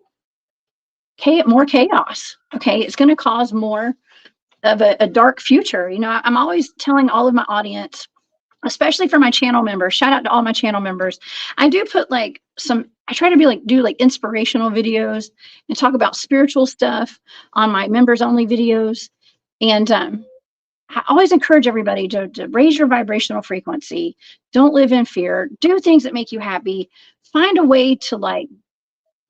more chaos. Okay, it's going to cause more of a dark future. I'm always telling all of my audience, especially for my channel members, shout out to all my channel members. I do put I try to do inspirational videos and talk about spiritual stuff on my members only videos. And I always encourage everybody to raise your vibrational frequency. Don't live in fear. Do things that make you happy. Find a way to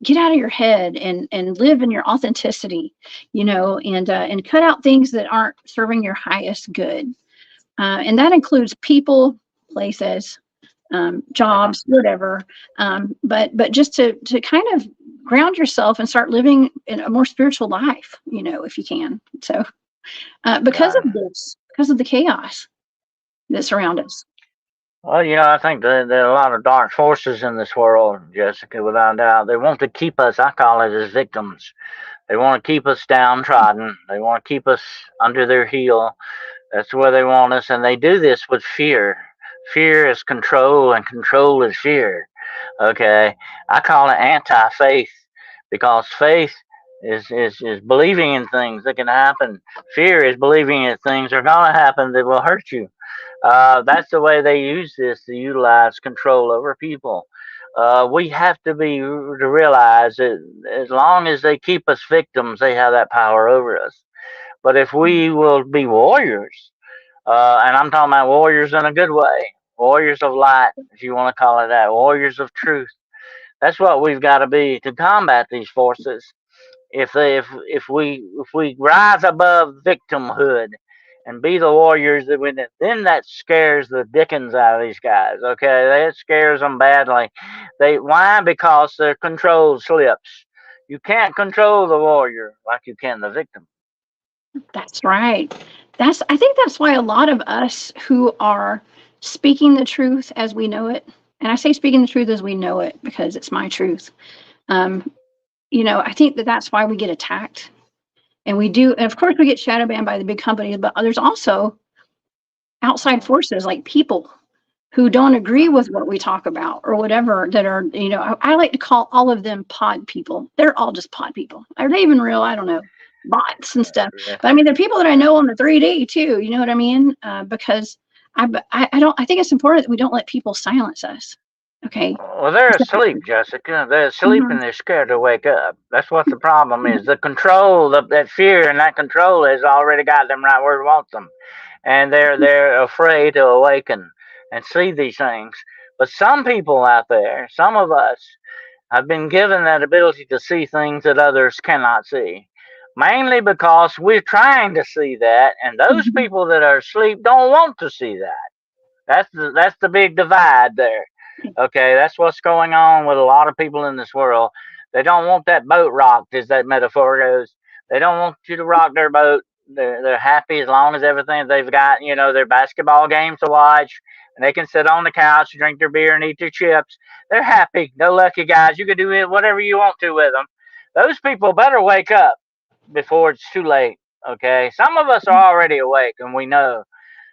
get out of your head and live in your authenticity, and cut out things that aren't serving your highest good. And that includes people, places, jobs, whatever. But just to kind of ground yourself and start living in a more spiritual life, if you can. So because of the chaos that surrounds us. Well, I think there are a lot of dark forces in this world, Jessica, without a doubt. They want to keep us, I call it, as victims. They want to keep us downtrodden. They want to keep us under their heel. That's where they want us, and they do this with fear. Fear is control, and control is fear. Okay, I call it anti-faith because faith is believing in things that can happen. Fear is believing that things are going to happen that will hurt you. That's the way they use this to utilize control over people. We have to realize that as long as they keep us victims, they have that power over us. But if we will be warriors, and I'm talking about warriors in a good way, warriors of light, if you want to call it that, warriors of truth. That's what we've got to be to combat these forces. If we rise above victimhood and be the warriors that we, then that scares the dickens out of these guys. Okay, that scares them badly. Why? Because their control slips. You can't control the warrior like you can the victim. That's right. I think that's why a lot of us who are speaking the truth as we know it, and I say speaking the truth as we know it because it's my truth. I think that's why we get attacked. And we do, and of course we get shadow banned by the big companies, but there's also outside forces like people who don't agree with what we talk about or whatever that are, I like to call all of them pod people. They're all just pod people. Are they even real? I don't know. Bots and stuff. But I mean, they're people that I know on the 3D too. You know what I mean? Because I think it's important that we don't let people silence us. Okay. Well, they're asleep, Jessica. They're asleep and they're scared to wake up. That's what the problem is. The control, that fear and that control has already got them right where it wants them. And they're afraid to awaken and see these things. But some people out there, some of us, have been given that ability to see things that others cannot see. Mainly because we're trying to see that, and those people that are asleep don't want to see that. That's the big divide there. Okay, that's what's going on with a lot of people in this world. They don't want that boat rocked, as that metaphor goes. They don't want you to rock their boat. They're happy as long as everything they've got, their basketball games to watch, and they can sit on the couch, drink their beer, and eat their chips. They're happy. Go lucky guys. You can do whatever you want to with them. Those people better wake up before it's too late. Okay, some of us are already awake, and we know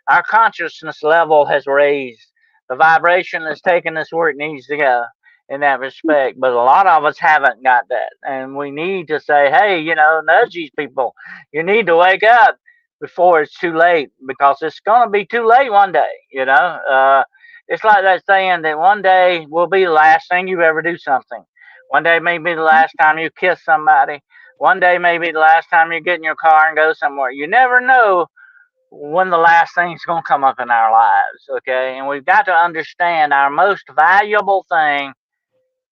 our consciousness level has raised. The vibration has taken us where it needs to go in that respect. But a lot of us haven't got that. And we need to say, hey, nudge these people. You need to wake up before it's too late because it's going to be too late one day. It's like that saying that one day will be the last thing you ever do something. One day may be the last time you kiss somebody. One day may be the last time you get in your car and go somewhere. You never know when the last thing's going to come up in our lives, okay? And we've got to understand our most valuable thing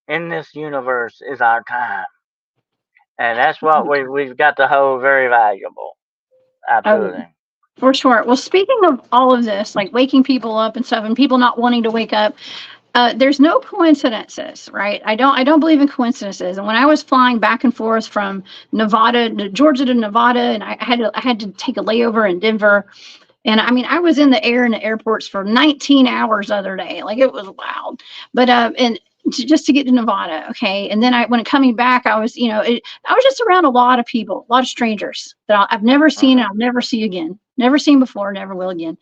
in this universe is our time. And that's what we've got to hold very valuable. Oh, Absolutely. for sure. Well, speaking of all of this, like waking people up and stuff, and people not wanting to wake up, there's no coincidences, right? I don't believe in coincidences. And when I was flying back and forth from Nevada to Georgia to Nevada, and I had to take a layover in Denver, and I mean I was in the air in the airports for 19 hours the other day, like it was wild. But and just to get to Nevada, okay. And then when coming back, I was, I was just around a lot of people, a lot of strangers that I've never seen, and I'll never see again, never seen before, never will again.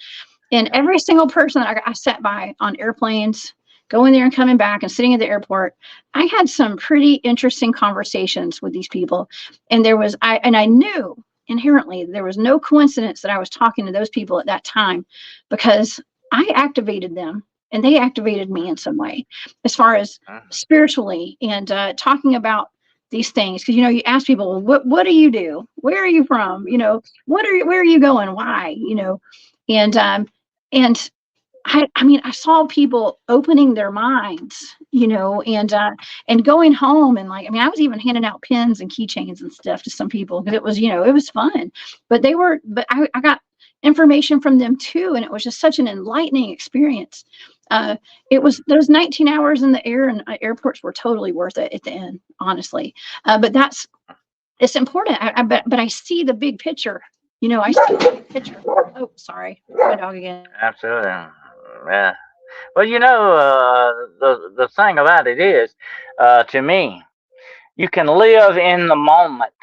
And every single person that I sat by on airplanes, going there and coming back and sitting at the airport, I had some pretty interesting conversations with these people. And I knew inherently there was no coincidence that I was talking to those people at that time, because I activated them and they activated me in some way, as far as spiritually and talking about these things. Because you ask people, well, what do you do? Where are you from? Where are you going? Why? And and I mean, I saw people opening their minds, and going home, and like, I mean, I was even handing out pins and keychains and stuff to some people, because it was, it was fun. But I got information from them too, and it was just such an enlightening experience. It was those 19 hours in the air and airports were totally worth it at the end, honestly. But it's important. But I see the big picture. I see the big picture. Oh, sorry, my dog again. Absolutely. Yeah. Well, the thing about it is, to me, you can live in the moment.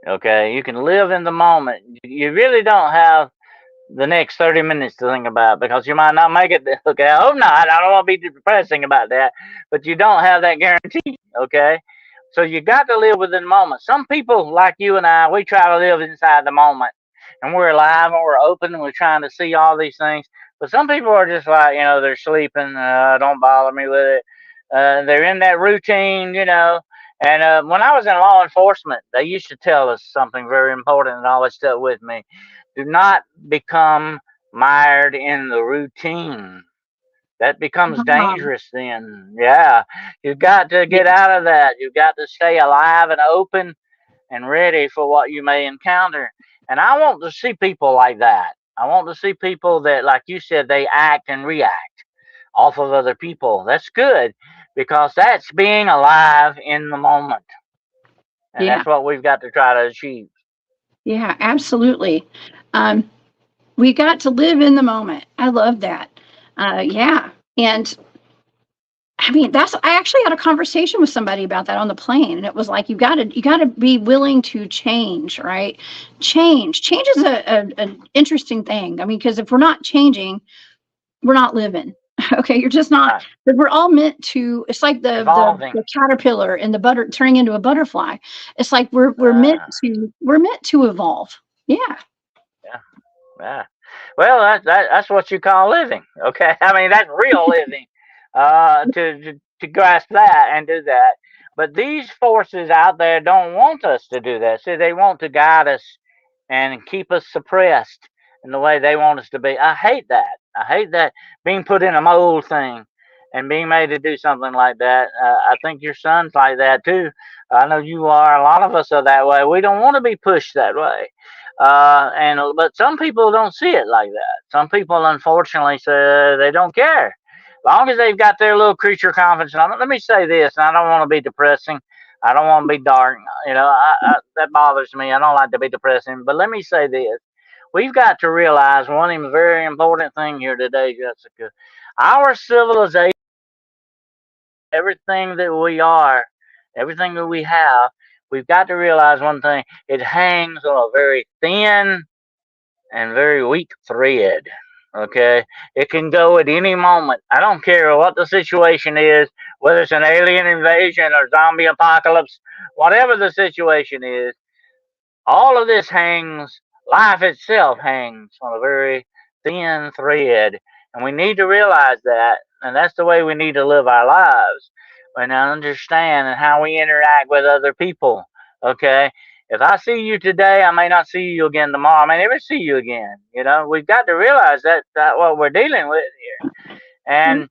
Okay, you can live in the moment. You really don't have the next 30 minutes to think about, because you might not make it. Okay, I hope not. I don't want to be depressing about that, but you don't have that guarantee. Okay, so you got to live within the moment. Some people like you and I, we try to live inside the moment, and we're alive and we're open and we're trying to see all these things. But some people are just like, they're sleeping. Don't bother me with it. They're in that routine, And when I was in law enforcement, they used to tell us something very important and always stuck with me. Do not become mired in the routine. That becomes dangerous then. Yeah. You've got to get out of that. You've got to stay alive and open and ready for what you may encounter. And I want to see people like that. I want to see people that, like you said, they act and react off of other people. That's good, because that's being alive in the moment. And Yeah. that's what we've got to try to achieve. Yeah, absolutely. We got to live in the moment. I love that. Yeah. And I mean, I actually had a conversation with somebody about that on the plane, and it was like, you gotta be willing to change, right? Change is an interesting thing. I mean, because if we're not changing, we're not living. Okay, you're just not. But we're all meant to. It's like the caterpillar and the butter turning into a butterfly. It's like we're meant to evolve. Yeah. Yeah. Well, that's what you call living. Okay, I mean that's real living. To grasp that and do that. But these forces out there don't want us to do that. See, they want to guide us and keep us suppressed in the way they want us to be. I hate that. I hate that being put in a mold thing and being made to do something like that. I think your son's like that too. I know you are. A lot of us are that way. We don't want to be pushed that way. But some people don't see it like that. Some people, unfortunately, say they don't care. As long as they've got their little creature confidence. Let me say this, and I don't want to be depressing. I don't want to be dark. That bothers me. I don't like to be depressing. But let me say this. We've got to realize one very important thing here today, Jessica. Our civilization, everything that we are, everything that we have, we've got to realize one thing. It hangs on a very thin and very weak thread. Okay, it can go at any moment. I don't care what the situation is, whether it's an alien invasion or zombie apocalypse, whatever the situation is. All of this hangs. Life itself hangs on a very thin thread, and we need to realize that. And that's the way we need to live our lives, and understand how we interact with other people. Okay, if I see you today, I may not see you again tomorrow. I may never see you again. We've got to realize that what we're dealing with here. And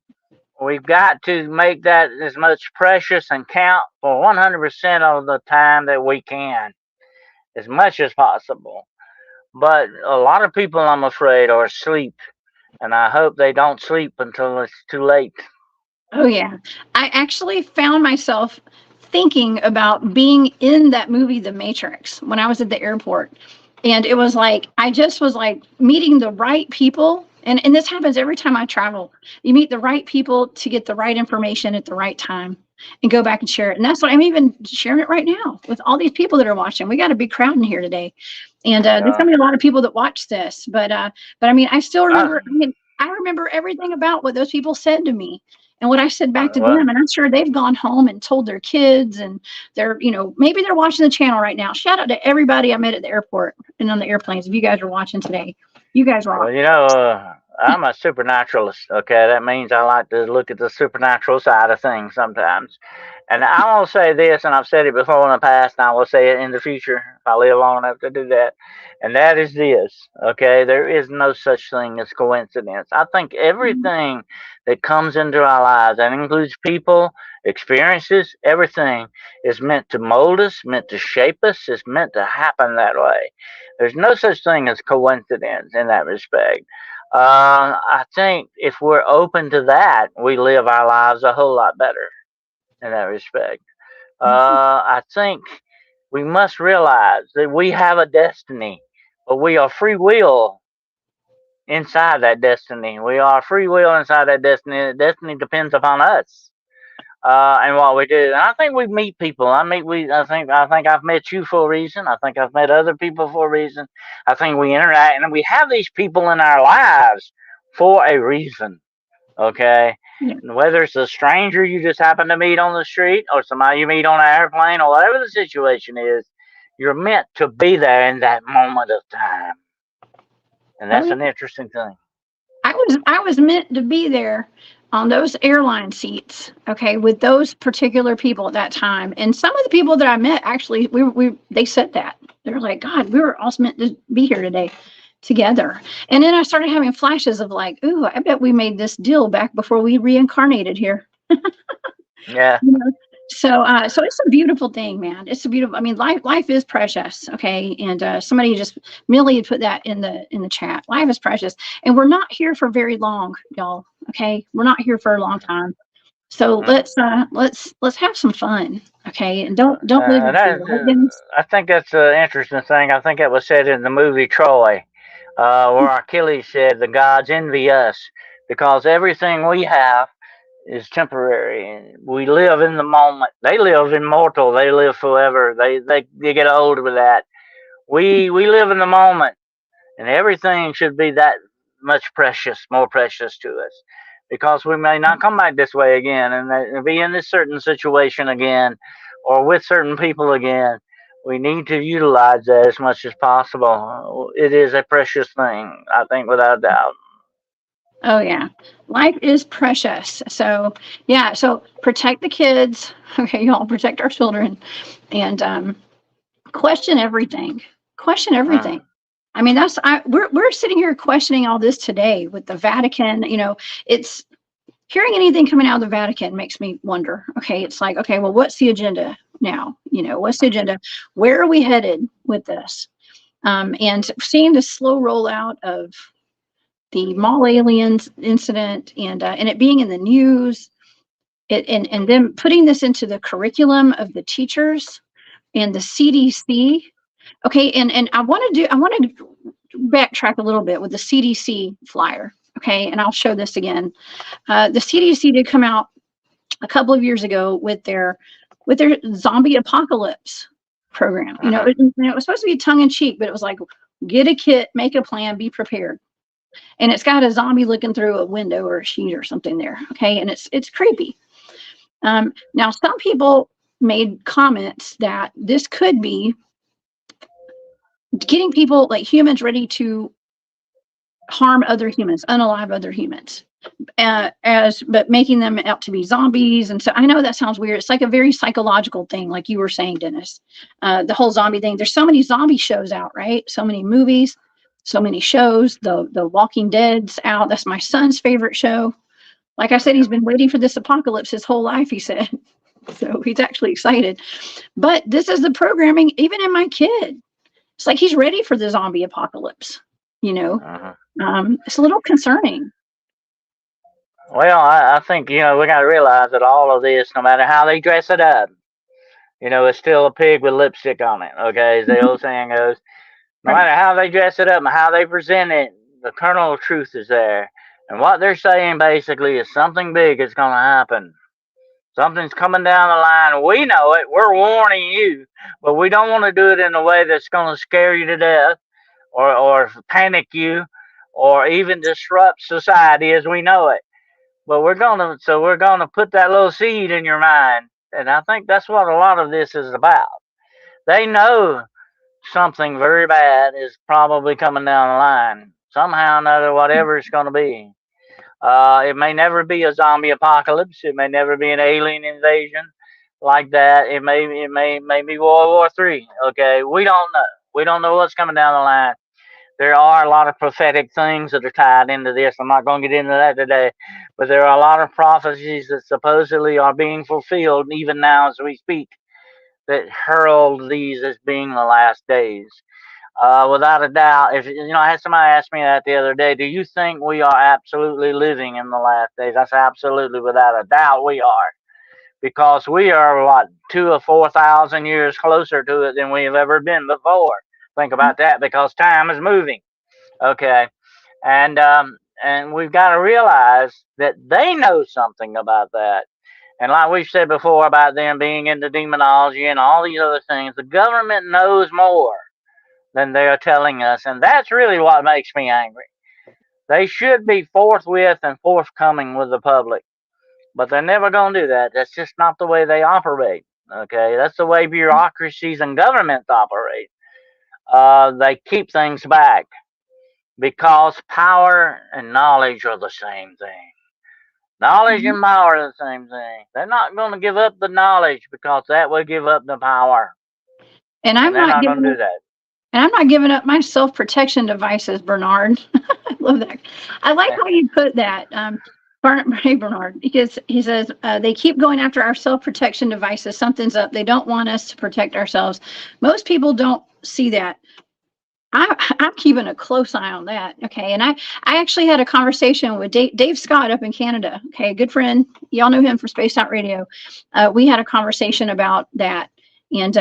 we've got to make that as much precious and count for 100% of the time that we can, as much as possible. But a lot of people, I'm afraid, are asleep, and I hope they don't sleep until it's too late. Oh yeah. I actually found myself thinking about being in that movie The Matrix when I was at the airport. And it was like I just was like meeting the right people. And this happens every time I travel. You meet the right people to get the right information at the right time and go back and share it. And that's what I'm even sharing it right now with all these people that are watching. We got a big crowd in here today. And there's Yeah. gonna be a lot of people that watch this. But I mean, I still Uh, remember, I remember everything about what those people said to me and what I said back to well, them. And I'm sure they've gone home and told their kids, and they're, maybe they're watching the channel right now. Shout out to everybody I met at the airport and on the airplanes. If you guys are watching today, you guys rock. I'm a supernaturalist. Okay, that means I like to look at the supernatural side of things sometimes. And I will say this, and I've said it before in the past, and I will say it in the future if I live long enough to do that. And that is this. Okay, there is no such thing as coincidence. I think everything that comes into our lives, that includes people, experiences, everything, is meant to mold us, meant to shape us. It's meant to happen that way. There's no such thing as coincidence in that respect. I think if we're open to that, we live our lives a whole lot better in that respect. I think we must realize that we have a destiny, but we are free will inside that destiny. We are free will inside that destiny. The destiny depends upon us and what we do. And I think we meet people. I think I've met you for a reason. I think I've met other people for a reason. I think we interact and we have these people in our lives for a reason. Okay. Yeah. And whether it's a stranger you just happen to meet on the street or somebody you meet on an airplane or whatever the situation is, you're meant to be there in that moment of time. And Oh that's yeah. an interesting thing. I was meant to be there on those airline seats, okay, with those particular people at that time. And some of the people that I met actually, they said that. They're like, God, we were all meant to be here today together. And then I started having flashes of like, ooh, I bet we made this deal back before we reincarnated here. Yeah. You know? So it's a beautiful thing, man. It's a beautiful. I mean, life is precious, okay. And somebody just Millie had put that in the chat. Life is precious, and we're not here for very long, y'all. Okay, we're not here for a long time. So Mm. let's have some fun, okay. And don't live in fear. Right, Dennis? I think that's an interesting thing. I think that was said in the movie Troy, where Achilles said, "The gods envy us because everything we have is temporary. We live in the moment. They live immortal. They live forever. They get old with that. We live in the moment, and everything should be that much precious, more precious to us, because we may not come back this way again, and be in this certain situation again, or with certain people again. We need to utilize that as much as possible. It is a precious thing, I think, without a doubt. Oh yeah, life is precious. So yeah, so protect the kids, okay, y'all. Protect our children, and question everything. Question everything. Mm. I mean, we're sitting here questioning all this today with the Vatican. It's hearing anything coming out of the Vatican makes me wonder. Okay, it's like, okay, well, what's the agenda now? What's the agenda? Where are we headed with this? And seeing the slow rollout of the mall aliens incident, and it being in the news, and then putting this into the curriculum of the teachers and the CDC. Okay, and I want to backtrack a little bit with the CDC flyer. Okay, and I'll show this again. The CDC did come out a couple of years ago with their zombie apocalypse program. Mm-hmm. It was supposed to be tongue in cheek, but it was like, get a kit, make a plan, be prepared. And it's got a zombie looking through a window or a sheet or something there. Okay, and it's creepy. Now, some people made comments that this could be getting people, like humans, ready to harm other humans, unalive other humans, but making them out to be zombies. And so I know that sounds weird. It's like a very psychological thing, like you were saying, Dennis. The whole zombie thing. There's so many zombie shows out, right? So many movies, so many shows. The Walking Dead's out. That's my son's favorite show. Like I said, he's been waiting for this apocalypse his whole life, he said. So he's actually excited. But this is the programming, even in my kid. It's like he's ready for the zombie apocalypse, you know. It's a little concerning. Well, I think, we got to realize that all of this, no matter how they dress it up, it's still a pig with lipstick on it, okay? As the old saying goes, no matter how they dress it up and how they present it, the kernel of truth is there. And what they're saying basically is something big is going to happen. Something's coming down the line. We know it. We're warning you, but we don't want to do it in a way that's going to scare you to death or panic you or even disrupt society as we know it. But we're going to put that little seed in your mind. And I think that's what a lot of this is about. They know something very bad is probably coming down the line. Somehow or another, whatever it's going to be. It may never be a zombie apocalypse. It may never be an alien invasion like that. It may be World War III. Okay, we don't know. We don't know what's coming down the line. There are a lot of prophetic things that are tied into this. I'm not going to get into that today, but there are a lot of prophecies that supposedly are being fulfilled even now as we speak that herald these as being the last days. Without a doubt, if I had somebody ask me that the other day, do you think we are absolutely living in the last days? I said absolutely, without a doubt, we are, because we are what 2,000 or 4,000 years closer to it than we've ever been before. Think about that, because time is moving. Okay, and we've got to realize that they know something about that. And like we've said before about them being into demonology and all these other things, the government knows more than they are telling us, and that's really what makes me angry. They should be forthwith and forthcoming with the public, but they're never going to do that. That's just not the way they operate. Okay, that's the way bureaucracies and governments operate. They keep things back because power and knowledge are the same thing. Knowledge and power are the same thing. They're not going to give up the knowledge because that would give up the power. And I'm they're not going to do that. And I'm not giving up my self-protection devices, Bernard. I love that. I like how you put that, hey, Bernard, because he says they keep going after our self-protection devices. Something's up. They don't want us to protect ourselves. Most people don't see that. I'm keeping a close eye on that. Okay. And I actually had a conversation with Dave Scott up in Canada. Okay. A good friend. Y'all know him for Spaced Out Radio. We had a conversation about that. And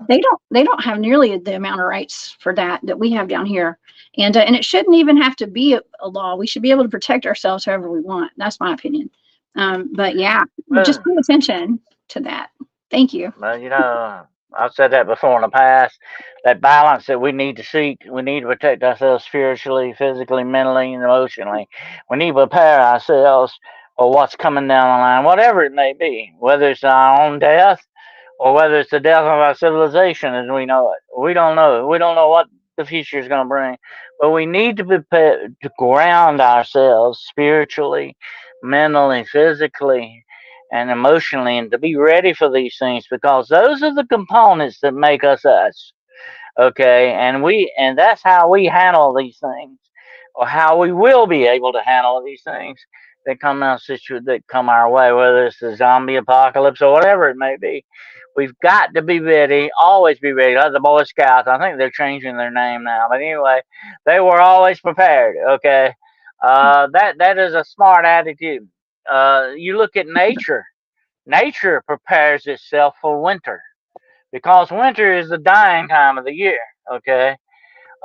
they don't have nearly the amount of rights for that we have down here. And it shouldn't even have to be a law. We should be able to protect ourselves however we want. That's my opinion. But yeah, just pay attention to that. Thank you. Well, I've said that before in the past, that balance that we need to seek. We need to protect ourselves spiritually, physically, mentally, and emotionally. We need to prepare ourselves for what's coming down the line, whatever it may be, whether it's our own death or whether it's the death of our civilization as we know it. We don't know. We don't know what the future is going to bring. But we need to prepare to ground ourselves spiritually, mentally, physically, and emotionally, and to be ready for these things, because those are the components that make us us. Okay, and that's how we handle these things, or how we will be able to handle these things that come our way, whether it's the zombie apocalypse or whatever it may be. We've got to be ready, always be ready. Like the Boy Scouts, I think they're changing their name now, but anyway, they were always prepared. Okay, that is a smart attitude. You look at nature. Nature prepares itself for winter, because winter is the dying time of the year. Okay,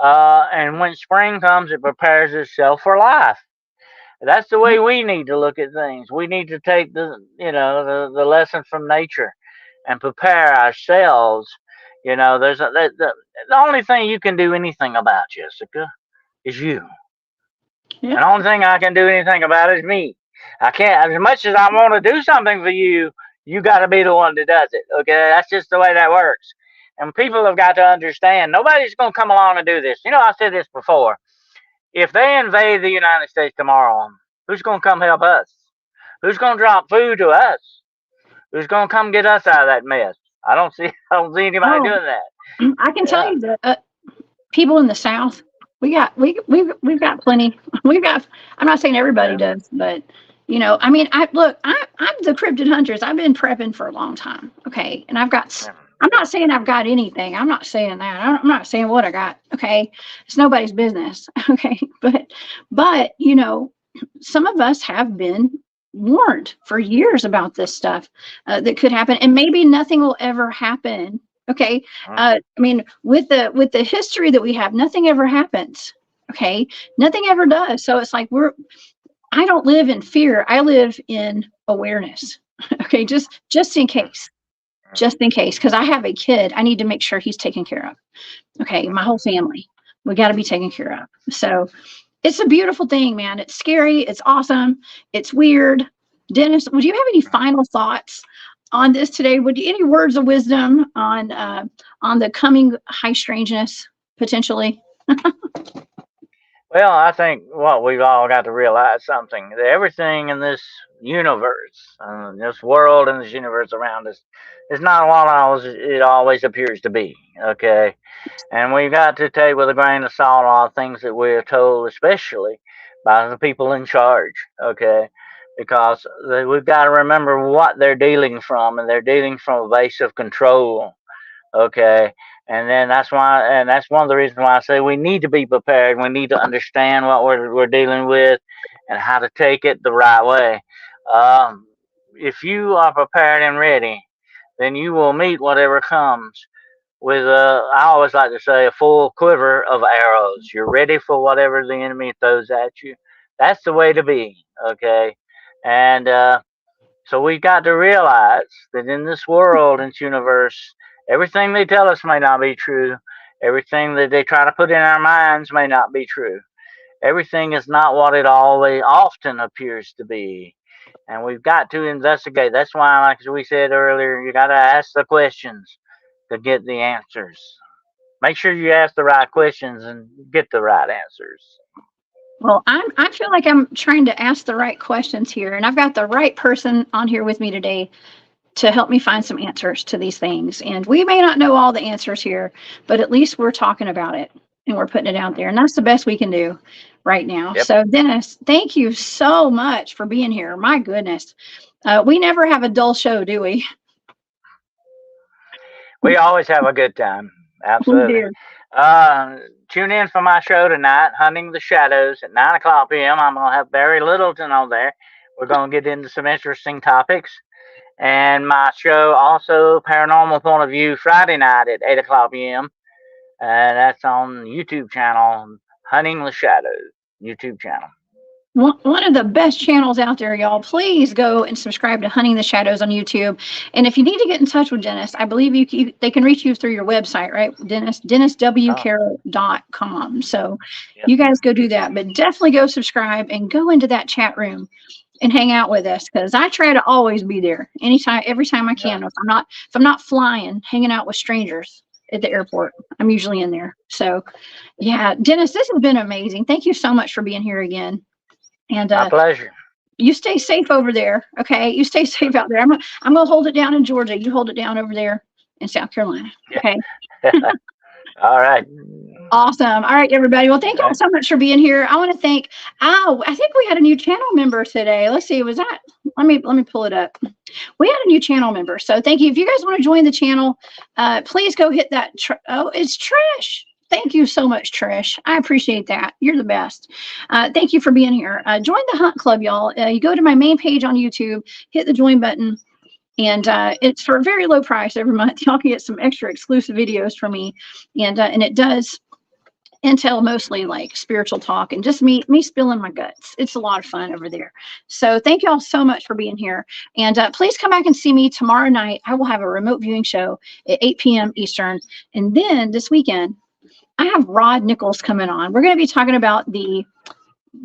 and when spring comes, it prepares itself for life. That's the way we need to look at things. We need to take the lesson from nature and prepare ourselves. The only thing you can do anything about, Jessica, is you. Yeah. The only thing I can do anything about is me. I can't, as much as I want to do something for you, you got to be the one that does it. Okay, that's just the way that works. And people have got to understand, nobody's going to come along and do this. I said this before. If they invade the United States tomorrow, who's going to come help us? Who's going to drop food to us? Who's going to come get us out of that mess? I don't see anybody doing that. I can tell you that people in the South, we've got plenty. I'm not saying everybody does, but You know, I mean, I'm the Cryptid Huntress. I've been prepping for a long time. Okay. And I'm not saying I've got anything. I'm not saying that. I'm not saying what I got. Okay. It's nobody's business. Okay. But, you know, some of us have been warned for years about this stuff that could happen. And maybe nothing will ever happen. Okay. I mean, with the history that we have, nothing ever happens. Okay. Nothing ever does. So it's like I don't live in fear. I live in awareness. Okay, just in case. Just in case, because I have a kid. I need to make sure he's taken care of. Okay, my whole family. We got to be taken care of. So it's a beautiful thing, man. It's scary. It's awesome. It's weird. Dennis, would you have any final thoughts on this today? Any words of wisdom on the coming high strangeness potentially? Well, I think what we've all got to realize something, that everything in this universe, this world and this universe around us, is not what it always appears to be. Okay, and we've got to take with a grain of salt all things that we're told, especially by the people in charge. Okay, because we've got to remember what they're dealing from, and they're dealing from a base of control. Okay, and then that's one of the reasons why I say we need to be prepared. We need to understand what we're dealing with and how to take it the right way. If you are prepared and ready, then you will meet whatever comes with I always like to say, a full quiver of arrows. You're ready for whatever the enemy throws at you. That's the way to be. Okay, and so we've got to realize that in this world, in this universe, everything they tell us may not be true. Everything that they try to put in our minds may not be true. Everything is not what it always often appears to be. And we've got to investigate. That's why, like we said earlier, you got to ask the questions to get the answers. Make sure you ask the right questions and get the right answers. Well, I feel like I'm trying to ask the right questions here, and I've got the right person on here with me today to help me find some answers to these things. And we may not know all the answers here, but at least we're talking about it and we're putting it out there. And that's the best we can do right now. Yep. So Dennis, thank you so much for being here. My goodness. We never have a dull show, do we? We always have a good time. Absolutely. Tune in for my show tonight, Hunting the Shadows, at 9 o'clock p.m. I'm going to have Barry Littleton on there. We're going to get into some interesting topics. And my show, also Paranormal Point of View, Friday night at 8 o'clock p.m. And that's on YouTube channel, Hunting the Shadows, YouTube channel. One of the best channels out there, y'all. Please go and subscribe to Hunting the Shadows on YouTube. And if you need to get in touch with Dennis, I believe they can reach you through your website, right, Dennis? DennisWCarroll.com. So you guys go do that. But definitely go subscribe and go into that chat room and hang out with us, because I try to always be there every time I can. If I'm not flying, hanging out with strangers at the airport, I'm usually in there. So yeah, Dennis, this has been amazing. Thank you so much for being here again. And my pleasure. You stay safe over there. Okay. You stay safe out there. I'm gonna hold it down in Georgia. You hold it down over there in South Carolina. Okay. All right. Awesome. All right, everybody. Well, thank you all so much for being here. I want to thank, I think we had a new channel member today. Let's see, was that, let me pull it up. We had a new channel member. So thank you. If you guys want to join the channel, please go hit that. It's Trish. Thank you so much, Trish. I appreciate that. You're the best. Thank you for being here. Join the Hunt Club, y'all. You go to my main page on YouTube, hit the join button, and it's for a very low price every month. Y'all can get some extra exclusive videos from me, and it does entail mostly like spiritual talk and just me spilling my guts. It's a lot of fun over there. So thank you all so much for being here. And please come back and see me tomorrow night. I will have a remote viewing show at 8 p.m. Eastern. And then this weekend, I have Rod Nichols coming on. We're going to be talking about the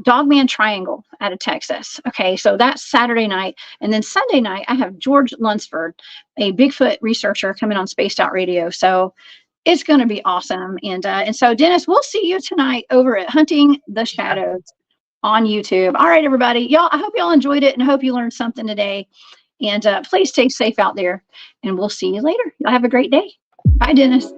Dogman Triangle out of Texas. Okay, so that's Saturday night. And then Sunday night, I have George Lunsford, a Bigfoot researcher, coming on Spaced Out Radio. So it's going to be awesome. And so, Dennis, we'll see you tonight over at Hunting the Shadows on YouTube. All right, everybody. Y'all, I hope y'all enjoyed it and I hope you learned something today. And please stay safe out there. And we'll see you later. Y'all have a great day. Bye, Dennis.